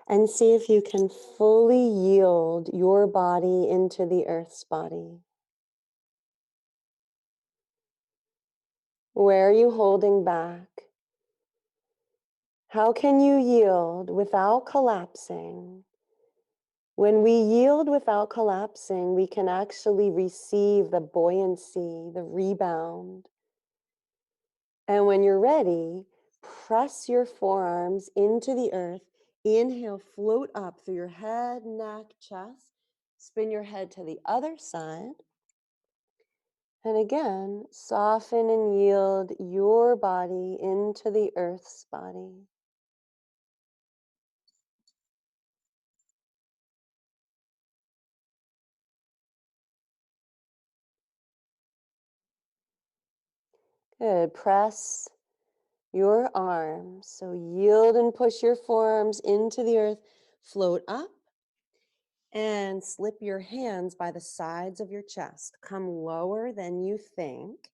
and see if you can fully yield your body into the earth's body. Where are you holding back? How can you yield without collapsing? When we yield without collapsing, we can actually receive the buoyancy, the rebound. And when you're ready, press your forearms into the earth. Inhale, float up through your head, neck, chest. Spin your head to the other side. And again, soften and yield your body into the earth's body. Good. Press your arms. So yield and push your forearms into the earth. Float up and slip your hands by the sides of your chest. Come lower than you think.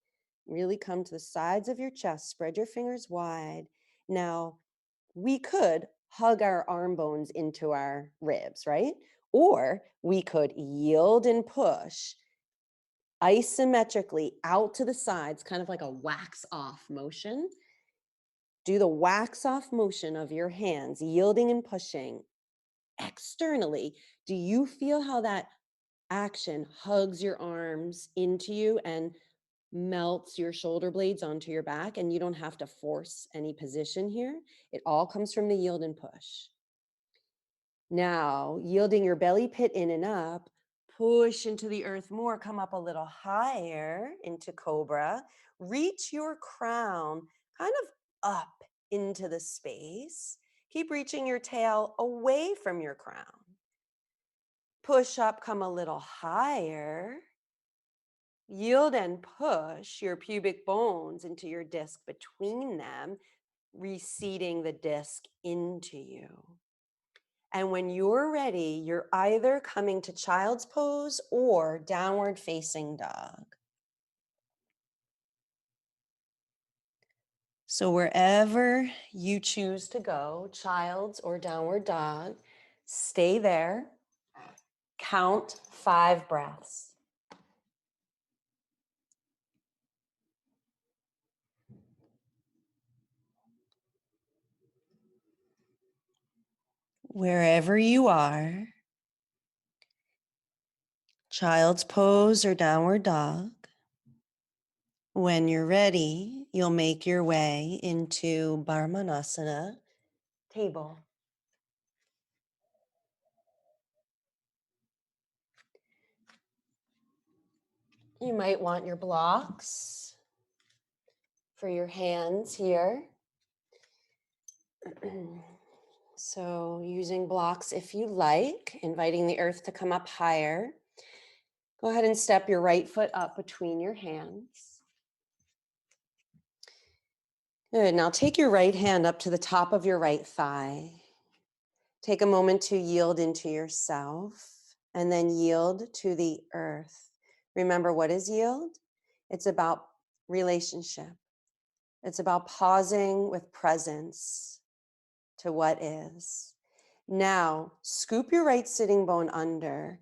Really come to the sides of your chest. Spread your fingers wide. Now, we could hug our arm bones into our ribs, right? Or we could yield and push isometrically out to the sides, kind of like a wax off motion. Do the wax off motion of your hands, yielding and pushing externally. Do you feel how that action hugs your arms into you and melts your shoulder blades onto your back? And you don't have to force any position here. It all comes from the yield and push. Now, yielding your belly pit in and up, push into the earth more, come up a little higher into cobra, reach your crown kind of up into the space. Keep reaching your tail away from your crown. Push up, come a little higher. Yield and push your pubic bones into your disc between them, receding the disc into you. And when you're ready, you're either coming to child's pose or downward facing dog. So wherever you choose to go, child's or downward dog, stay there. Count 5 breaths. Wherever you are, child's pose or downward dog. When you're ready, you'll make your way into Brahmanasana, table. You might want your blocks for your hands here. So, using blocks if you like, inviting the earth to come up higher. Go ahead and step your right foot up between your hands. Good. Now take your right hand up to the top of your right thigh. Take a moment to yield into yourself and then yield to the earth. Remember, what is yield? It's about relationship, it's about pausing with presence to what is. Now, scoop your right sitting bone under,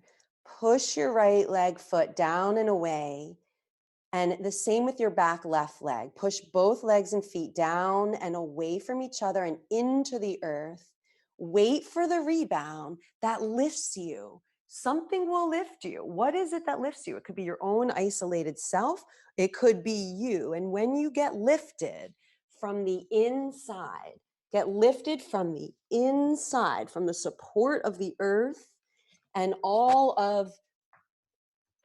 push your right leg foot down and away. And the same with your back left leg. Push both legs and feet down and away from each other and into the earth. Wait for the rebound that lifts you. Something will lift you. What is it that lifts you? It could be your own isolated self, it could be you. And when you get lifted from the inside, get lifted from the inside, from the support of the earth and all of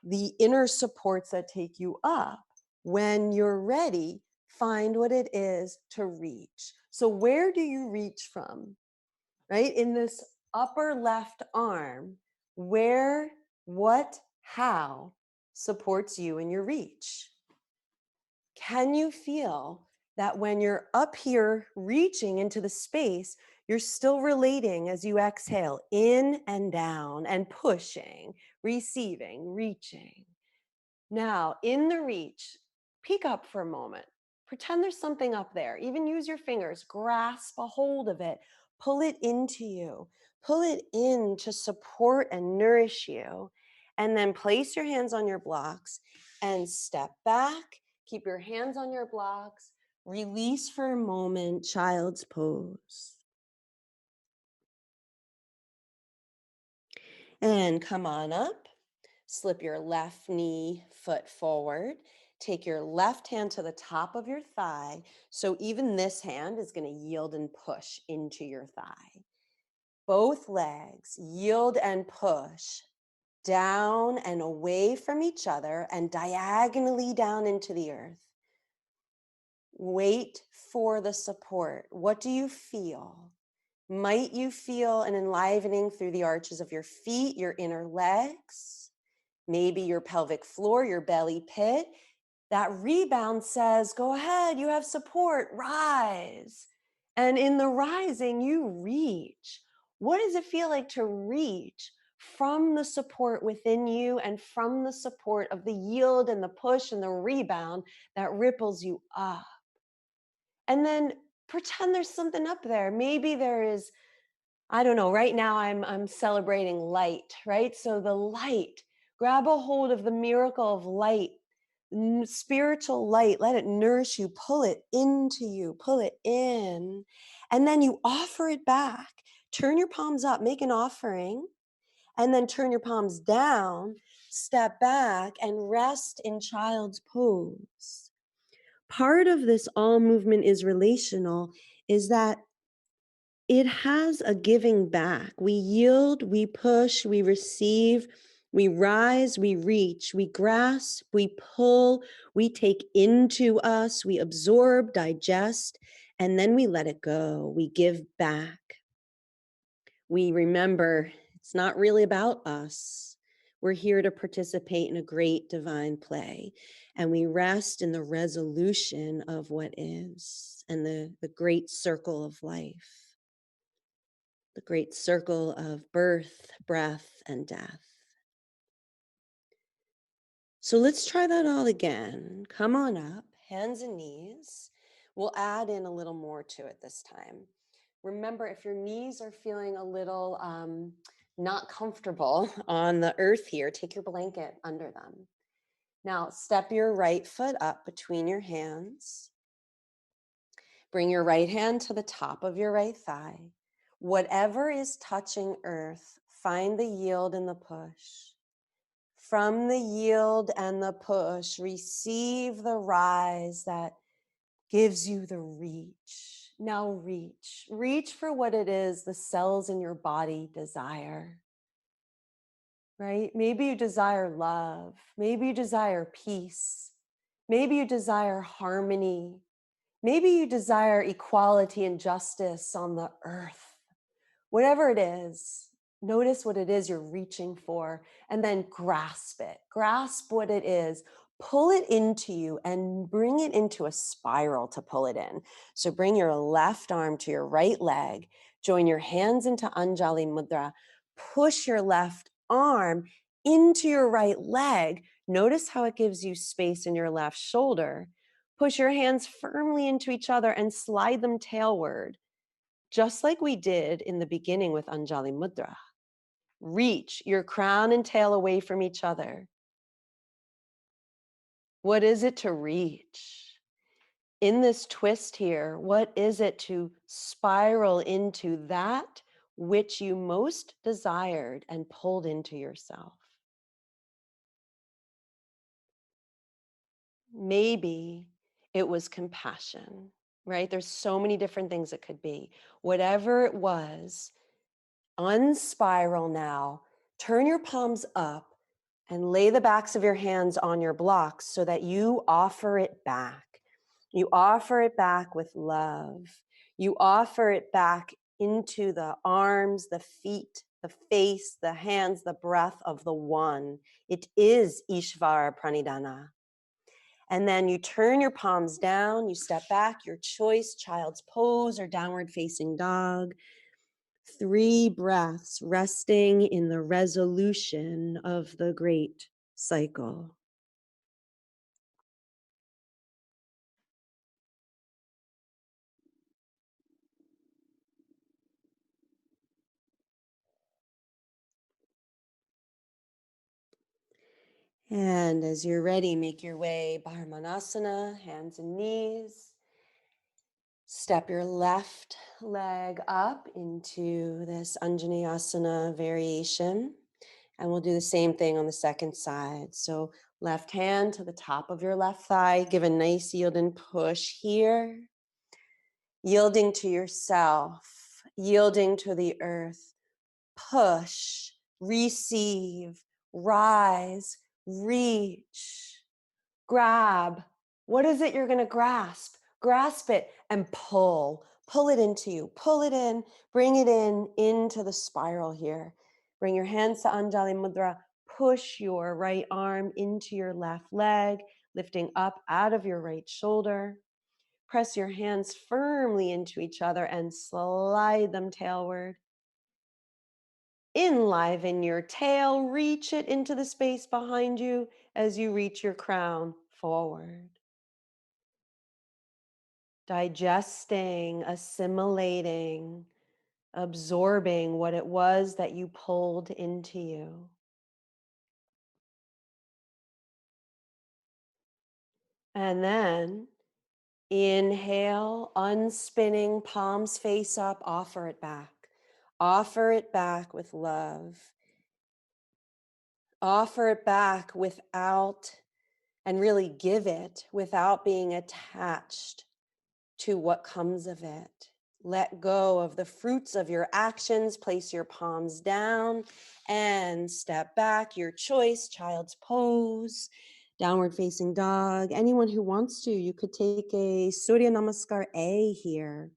the inner supports that take you up. When you're ready, find what it is to reach. So, where do you reach from? Right? In this upper left arm, where, what, how supports you in your reach? Can you feel that when you're up here reaching into the space, you're still relating as you exhale in and down and pushing, receiving, reaching? Now, in the reach, peek up for a moment. Pretend there's something up there. Even use your fingers, grasp a hold of it, pull it into you, pull it in to support and nourish you. And then place your hands on your blocks and step back. Keep your hands on your blocks. Release for a moment, child's pose. And come on up. Slip your left knee foot forward. Take your left hand to the top of your thigh. So even this hand is going to yield and push into your thigh. Both legs yield and push down and away from each other and diagonally down into the earth. Wait for the support. What do you feel? Might you feel an enlivening through the arches of your feet, your inner legs? Maybe your pelvic floor, your belly pit. That rebound says, go ahead, you have support, rise. And in the rising, you reach. What does it feel like to reach from the support within you and from the support of the yield and the push and the rebound that ripples you up? And then pretend there's something up there. Maybe there is, I don't know, right now I'm celebrating light, right? So the light, grab a hold of the miracle of light, spiritual light, let it nourish you, pull it into you, pull it in, and then you offer it back. Turn your palms up, make an offering, and then turn your palms down, step back, and rest in child's pose. Part of this all movement is relational, is that it has a giving back. We yield, we push, we receive, we rise, we reach, we grasp, we pull, we take into us, we absorb, digest, and then we let it go. We give back. We remember it's not really about us. We're here to participate in a great divine play. And we rest in the resolution of what is and the great circle of life, the great circle of birth, breath, and death. So let's try that all again. Come on up, hands and knees. We'll add in a little more to it this time. Remember, if your knees are feeling a little not comfortable on the earth here, take your blanket under them. Now, step your right foot up between your hands. Bring your right hand to the top of your right thigh. Whatever is touching earth, find the yield and the push. From the yield and the push, receive the rise that gives you the reach. Now reach. Reach for what it is the cells in your body desire, right? Maybe you desire love. Maybe you desire peace. Maybe you desire harmony. Maybe you desire equality and justice on the earth. Whatever it is, notice what it is you're reaching for and then grasp it. Grasp what it is. Pull it into you and bring it into a spiral to pull it in. So bring your left arm to your right leg, join your hands into Anjali Mudra, push your left arm into your right leg. Notice how it gives you space in your left shoulder. Push your hands firmly into each other and slide them tailward, just like we did in the beginning with Anjali Mudra. Reach your crown and tail away from each other. What is it to reach? In this twist here, what is it to spiral into that which you most desired and pulled into yourself? Maybe it was compassion, right? There's so many different things it could be. Whatever it was, unspiral now. Turn your palms up and lay the backs of your hands on your blocks so that you offer it back. You offer it back with love. You offer it back into the arms, the feet, the face, the hands, the breath of the one. It is Ishvara Pranidhana. And then you turn your palms down, you step back, your choice, child's pose or downward facing dog. 3 breaths, resting in the resolution of the great cycle. And as you're ready, make your way Bharmanasana, hands and knees. Step your left leg up into this Anjaneyasana variation. And we'll do the same thing on the second side. So left hand to the top of your left thigh. Give a nice yield and push here. Yielding to yourself, yielding to the earth. Push, receive, rise, reach, grab. What is it you're going to grasp? Grasp it and pull. Pull it into you. Pull it in. Bring it in into the spiral here. Bring your hands to Anjali Mudra. Push your right arm into your left leg, lifting up out of your right shoulder. Press your hands firmly into each other and slide them tailward. Enliven your tail, reach it into the space behind you as you reach your crown forward. Digesting, assimilating, absorbing what it was that you pulled into you. And then inhale, unspinning, palms face up, offer it back. Offer it back with love. Offer it back without, and really give it without being attached to what comes of it. Let go of the fruits of your actions, place your palms down and step back. Your choice, child's pose, downward facing dog. Anyone who wants to, you could take a Surya Namaskar A here.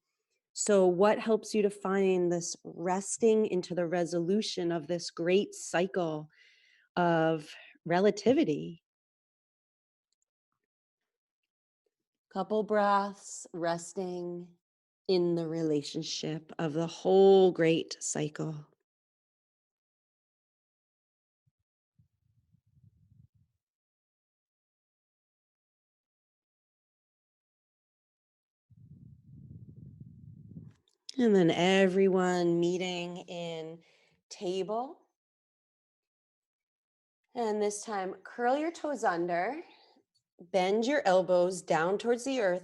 So what helps you to find this resting into the resolution of this great cycle of relativity? Couple breaths, resting in the relationship of the whole great cycle. And then everyone meeting in table. And this time, curl your toes under. Bend your elbows down towards the earth,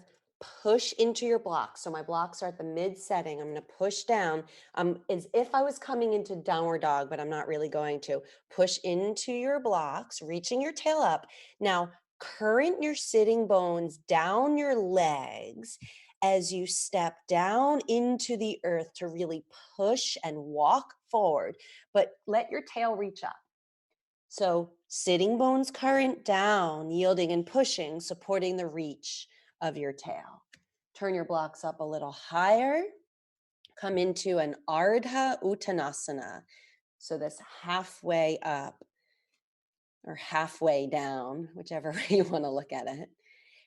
push into your blocks. So my blocks are at the mid setting. I'm going to push down as if I was coming into downward dog, but I'm not really going to. Push into your blocks, reaching your tail up. Now, current your sitting bones down your legs as you step down into the earth to really push and walk forward, but let your tail reach up. So sitting bones current down, yielding and pushing, supporting the reach of your tail. Turn your blocks up a little higher. Come into an Ardha Uttanasana. So this halfway up or halfway down, whichever way you want to look at it.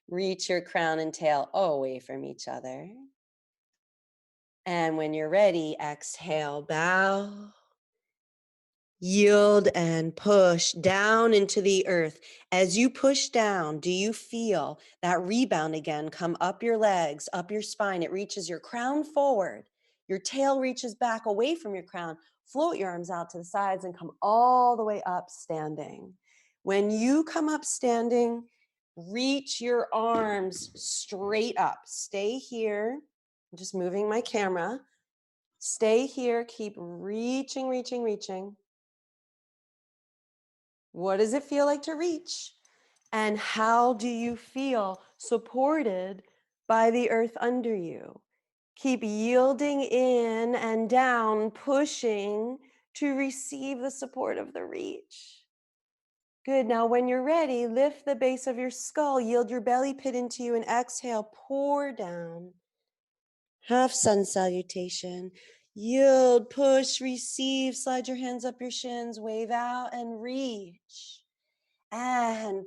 Reach your crown and tail away from each other. And when you're ready, exhale, bow. Yield and push down into the earth. As you push down, do you feel that rebound again come up your legs, up your spine? It reaches your crown forward. Your tail reaches back away from your crown. Float your arms out to the sides and come all the way up standing. When you come up standing, reach your arms straight up. Stay here. I'm just moving my camera. Stay here. Keep reaching, reaching, reaching. What does it feel like to reach? And how do you feel supported by the earth under you? Keep yielding in and down, pushing to receive the support of the reach. Good. Now, when you're ready, lift the base of your skull, yield your belly pit into you, and exhale, pour down. Half sun salutation. Yield, push, receive. Slide your hands up your shins, wave out and reach. And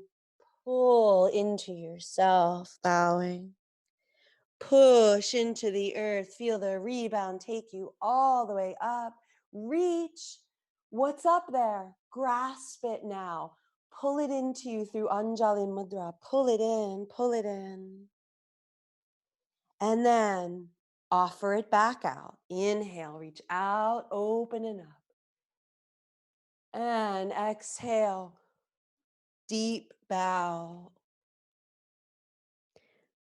pull into yourself, bowing. Push into the earth. Feel the rebound take you all the way up. Reach. What's up there? Grasp it now. Pull it into you through Anjali Mudra. Pull it in, pull it in. And then offer it back out. Inhale, reach out, open and up. And exhale, deep bow.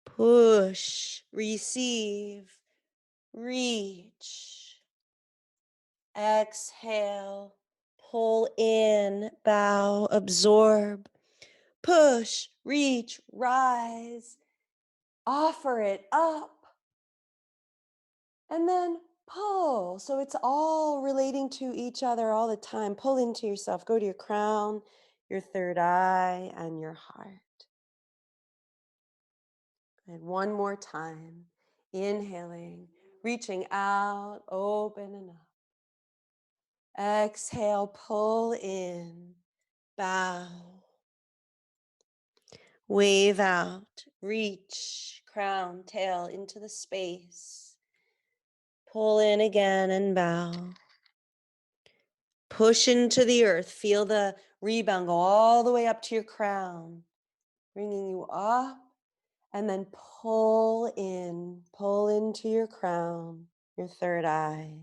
Push, receive, reach. Exhale, pull in, bow, absorb. Push, reach, rise. Offer it up. And then pull. So it's all relating to each other all the time. Pull into yourself. Go to your crown, your third eye, and your heart. And one more time. Inhaling, reaching out, open and up. Exhale, pull in, bow. Wave out, reach, crown, tail into the space. Pull in again and bow. Push into the earth. Feel the rebound go all the way up to your crown, bringing you up. And then pull into your crown, your third eye,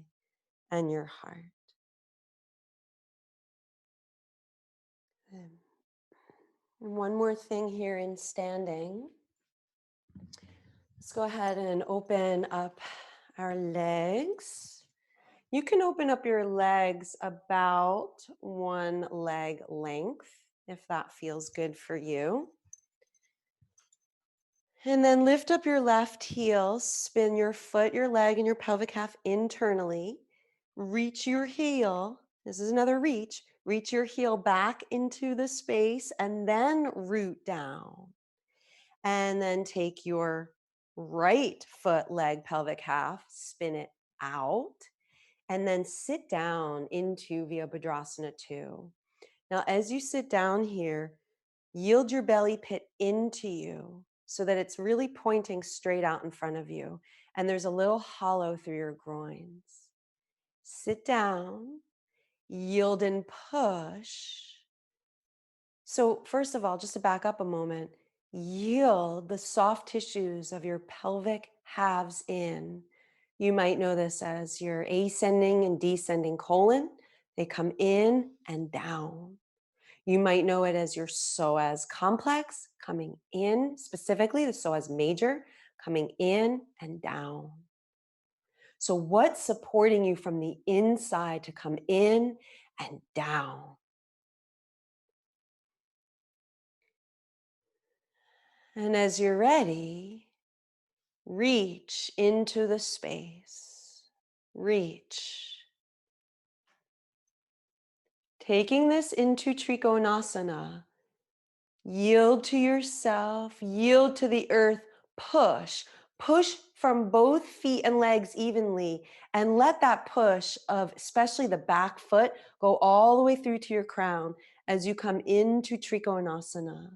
and your heart. And one more thing here in standing. Let's go ahead and open up our legs. You can open up your legs about one leg length if that feels good for you. And then lift up your left heel, spin your foot, your leg, and your pelvic half internally. Reach your heel. This is another reach. Reach your heel back into the space and then root down. And then take your right foot, leg, pelvic half, spin it out, and then sit down into Virabhadrasana 2. Now, as you sit down here, yield your belly pit into you so that it's really pointing straight out in front of you. And there's a little hollow through your groins. Sit down, yield and push. So first of all, just to back up a moment, yield the soft tissues of your pelvic halves in. You might know this as your ascending and descending colon. They come in and down. You might know it as your psoas complex coming in, specifically the psoas major coming in and down. So what's supporting you from the inside to come in and down? And as you're ready, reach into the space. Reach. Taking this into Trikonasana, yield to yourself, yield to the earth, push. Push from both feet and legs evenly and let that push of especially the back foot go all the way through to your crown as you come into Trikonasana.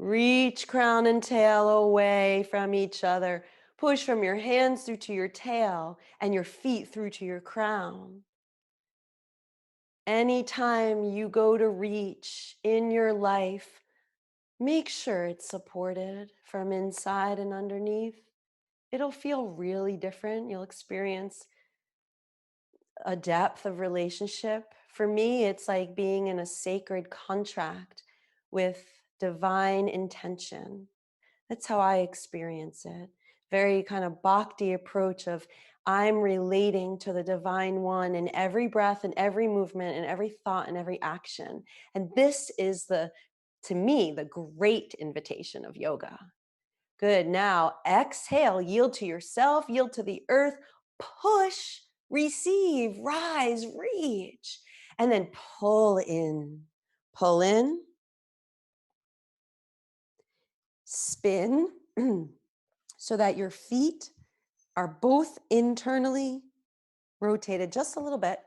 Reach crown and tail away from each other. Push from your hands through to your tail and your feet through to your crown. Anytime you go to reach in your life, make sure it's supported from inside and underneath. It'll feel really different. You'll experience a depth of relationship. For me, it's like being in a sacred contract with divine intention. That's how I experience it. Very kind of bhakti approach of I'm relating to the divine one in every breath and every movement and every thought and every action. And this is to me, the great invitation of yoga. Good. Now exhale, yield to yourself, yield to the earth, push, receive, rise, reach, and then pull in, spin so that your feet are both internally rotated just a little bit.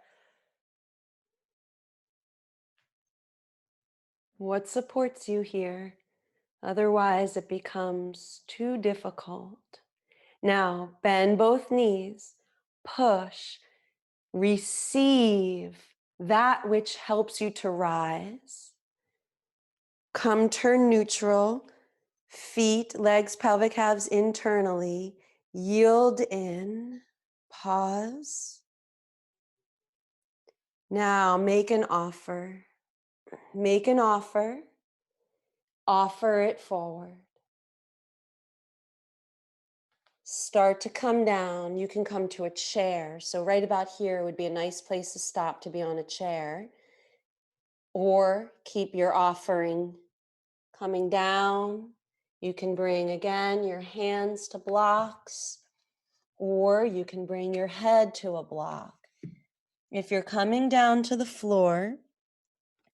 What supports you here? Otherwise, it becomes too difficult. Now, bend both knees, push, receive that which helps you to rise. Come turn neutral, feet, legs, pelvic halves internally. Yield in, pause. Now make an offer. Make an offer. Offer it forward. Start to come down. You can come to a chair. So right about here would be a nice place to stop, to be on a chair. Or keep your offering coming down. You can bring again your hands to blocks, or you can bring your head to a block. If you're coming down to the floor,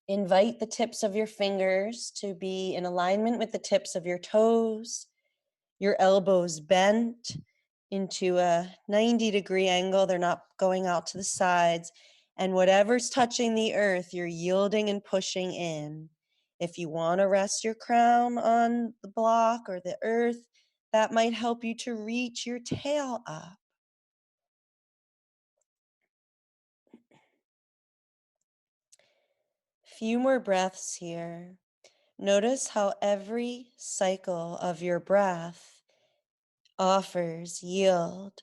invite the tips of your fingers to be in alignment with the tips of your toes, your elbows bent into a 90-degree angle. They're not going out to the sides. And whatever's touching the earth, you're yielding and pushing in. If you want to rest your crown on the block or the earth, that might help you to reach your tail up. Few more breaths here. Notice how every cycle of your breath offers yield,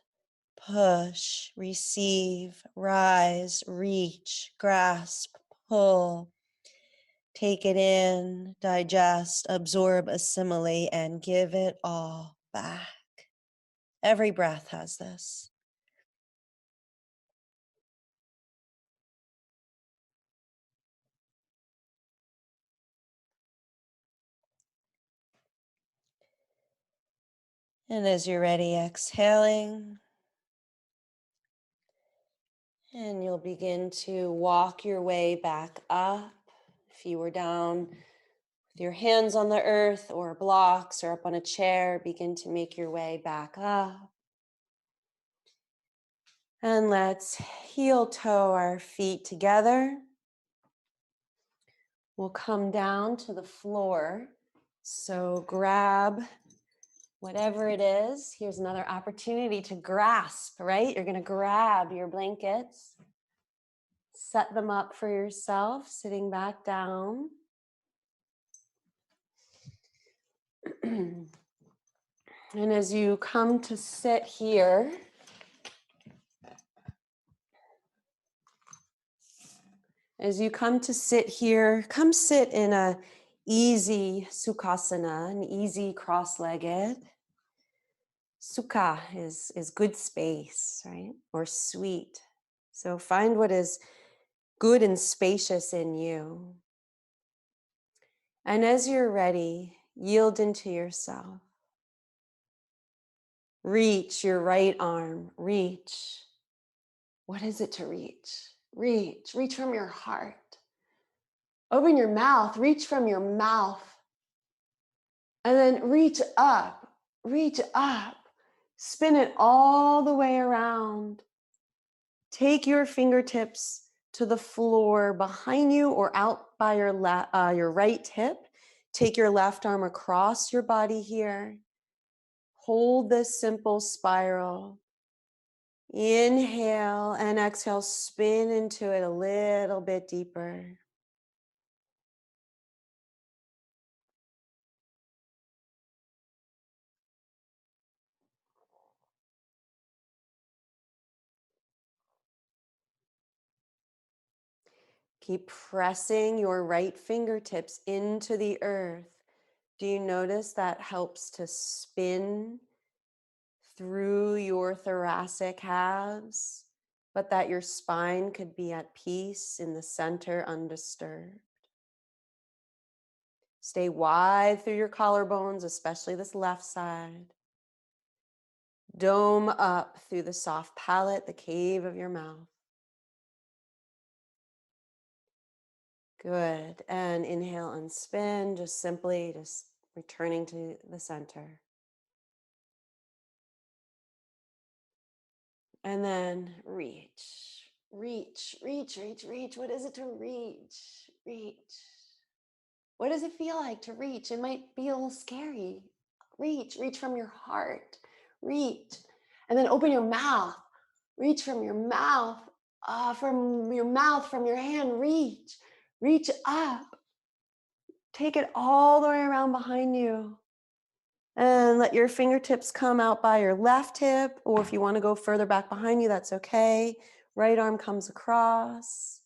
push, receive, rise, reach, grasp, pull. Take it in, digest, absorb, assimilate, and give it all back. Every breath has this. And as you're ready, exhaling, and you'll begin to walk your way back up. If you were down with your hands on the earth or blocks or up on a chair, begin to make your way back up. And let's heel toe our feet together. We'll come down to the floor. So grab whatever it is. Here's another opportunity to grasp, right? You're going to grab your blankets, set them up for yourself, sitting back down. And as you come to sit here, come sit in a easy sukhasana, an easy cross-legged. Sukha is good space, right? Or sweet. So find what is good and spacious in you. And as you're ready, yield into yourself. Reach your right arm, reach. What is it to reach? Reach from your heart. Open your mouth, reach from your mouth. And then reach up, reach up, spin it all the way around. Take your fingertips to the floor behind you or out by your right hip. Take your left arm across your body here. Hold this simple spiral. Inhale and exhale, spin into it a little bit deeper. Keep pressing your right fingertips into the earth. Do you notice that helps to spin through your thoracic halves, but that your spine could be at peace in the center, undisturbed? Stay wide through your collarbones, especially this left side. Dome up through the soft palate, the cave of your mouth. Good. And inhale and spin, just simply just returning to the center. And then reach, reach, reach, reach, reach. What is it to reach? Reach. What does it feel like to reach? It might be a little scary. Reach, reach from your heart. Reach. And then open your mouth. Reach from your mouth, from your hand. Reach, reach up. Take it all the way around behind you. And let your fingertips come out by your left hip, or if you want to go further back behind you, that's okay. Right arm comes across.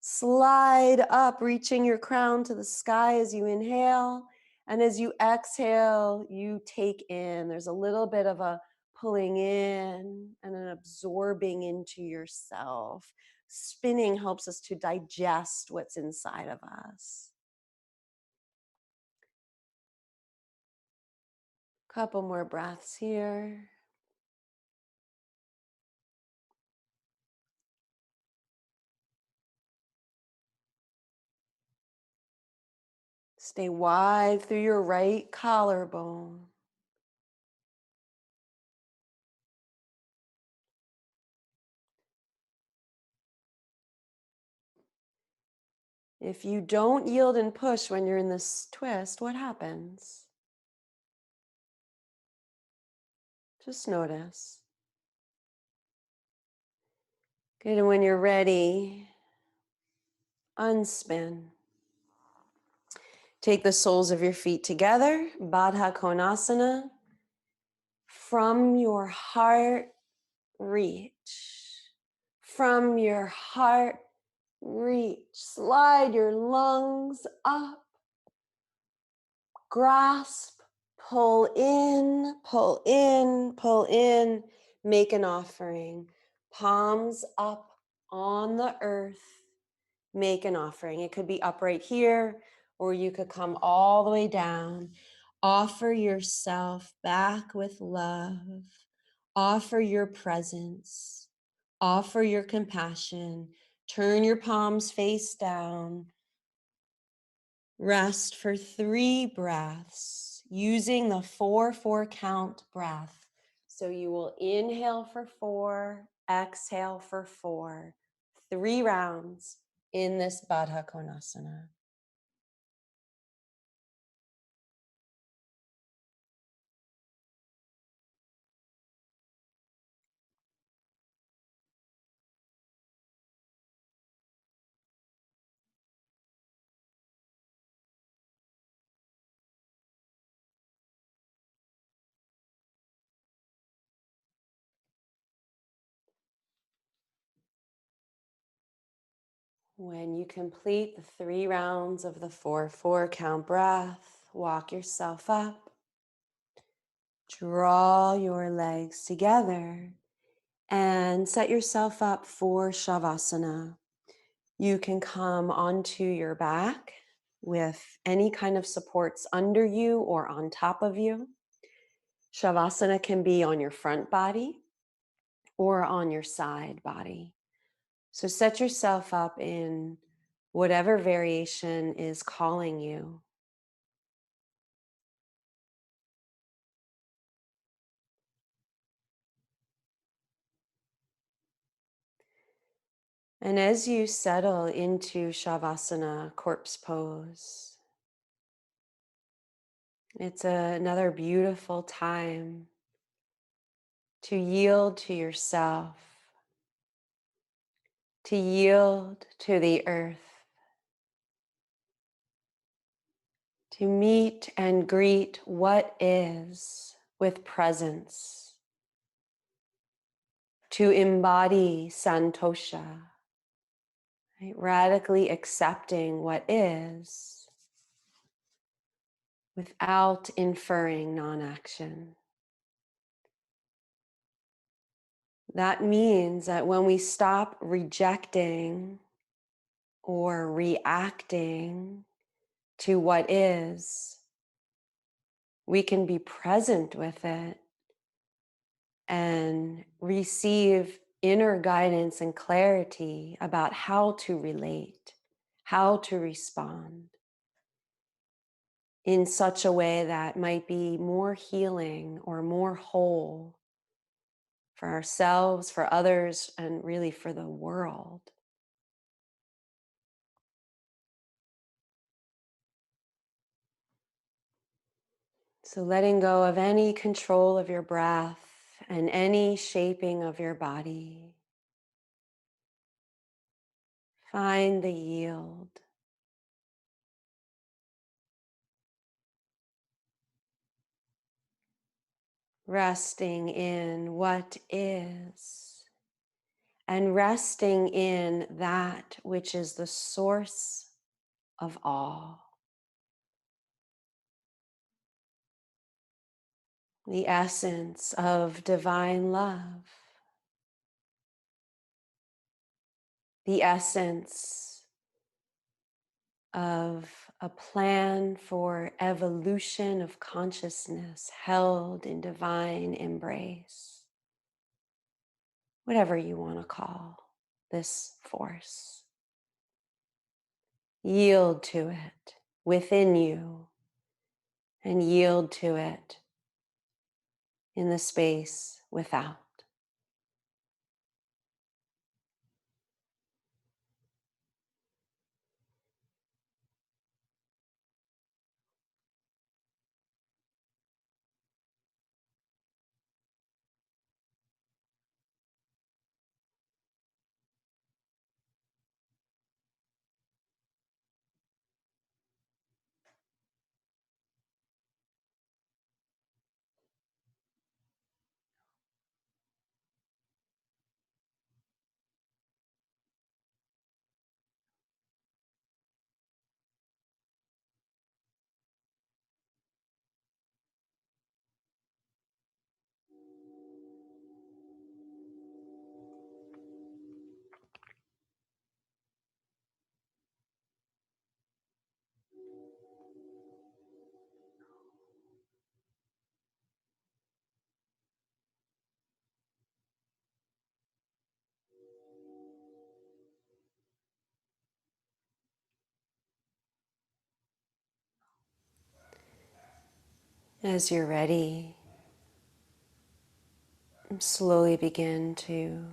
Slide up, reaching your crown to the sky as you inhale. And as you exhale, you take in. There's a little bit of a pulling in and an absorbing into yourself. Spinning helps us to digest what's inside of us. Couple more breaths here. Stay wide through your right collarbone. If you don't yield and push when you're in this twist, what happens? Just notice. Good. And when you're ready, unspin. Take the soles of your feet together, Baddha Konasana. From your heart, reach. From your heart, reach. Slide your lungs up. Grasp, pull in, pull in, pull in. Make an offering. Palms up on the earth. Make an offering. It could be up right here, or you could come all the way down. Offer yourself back with love. Offer your presence. Offer your compassion. Turn your palms face down. Rest for 3 breaths using the 4-4 count breath. So you will inhale for 4, exhale for 4, 3 rounds in this Baddha Konasana. When you complete the 3 rounds of the 4-4 count breath, walk yourself up. Draw your legs together and set yourself up for Shavasana. You can come onto your back with any kind of supports under you or on top of you. Shavasana can be on your front body or on your side body. So set yourself up in whatever variation is calling you. And as you settle into Shavasana, corpse pose, it's another beautiful time to yield to yourself, to yield to the earth, to meet and greet what is with presence, to embody santosha, right? Radically accepting what is without inferring non-action. That means that when we stop rejecting or reacting to what is, we can be present with it and receive inner guidance and clarity about how to relate, how to respond in such a way that might be more healing or more whole for ourselves, for others, and really for the world. So letting go of any control of your breath and any shaping of your body. Find the yield. Resting in what is, and resting in that which is the source of all, the essence of divine love, the essence of a plan for evolution of consciousness held in divine embrace, whatever you want to call this force. Yield to it within you and yield to it in the space without. As you're ready, slowly begin to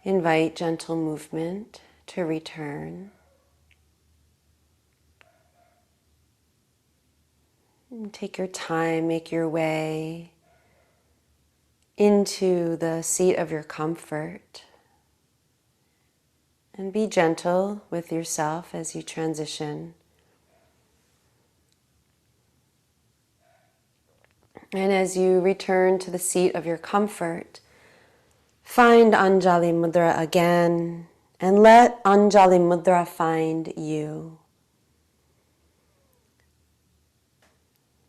invite gentle movement to return. And take your time, make your way into the seat of your comfort. And be gentle with yourself as you transition. And as you return to the seat of your comfort, find Anjali Mudra again and let Anjali Mudra find you.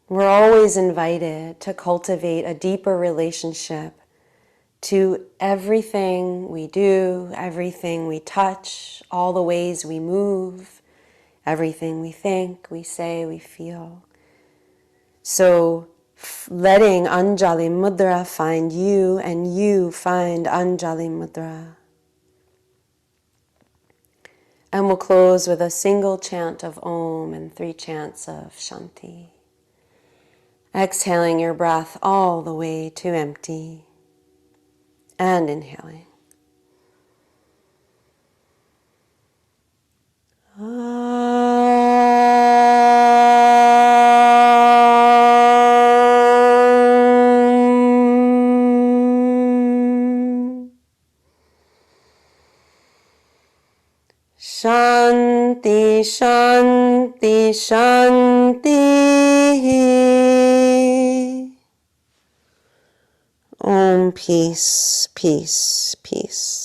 We're always invited to cultivate a deeper relationship to everything we do, everything we touch, all the ways we move, everything we think, we say, we feel. So letting Anjali Mudra find you and you find Anjali Mudra. And we'll close with a single chant of Om and 3 chants of Shanti. Exhaling your breath all the way to empty and inhaling. Shanti, Shanti, Shanti. Om, peace, peace, peace.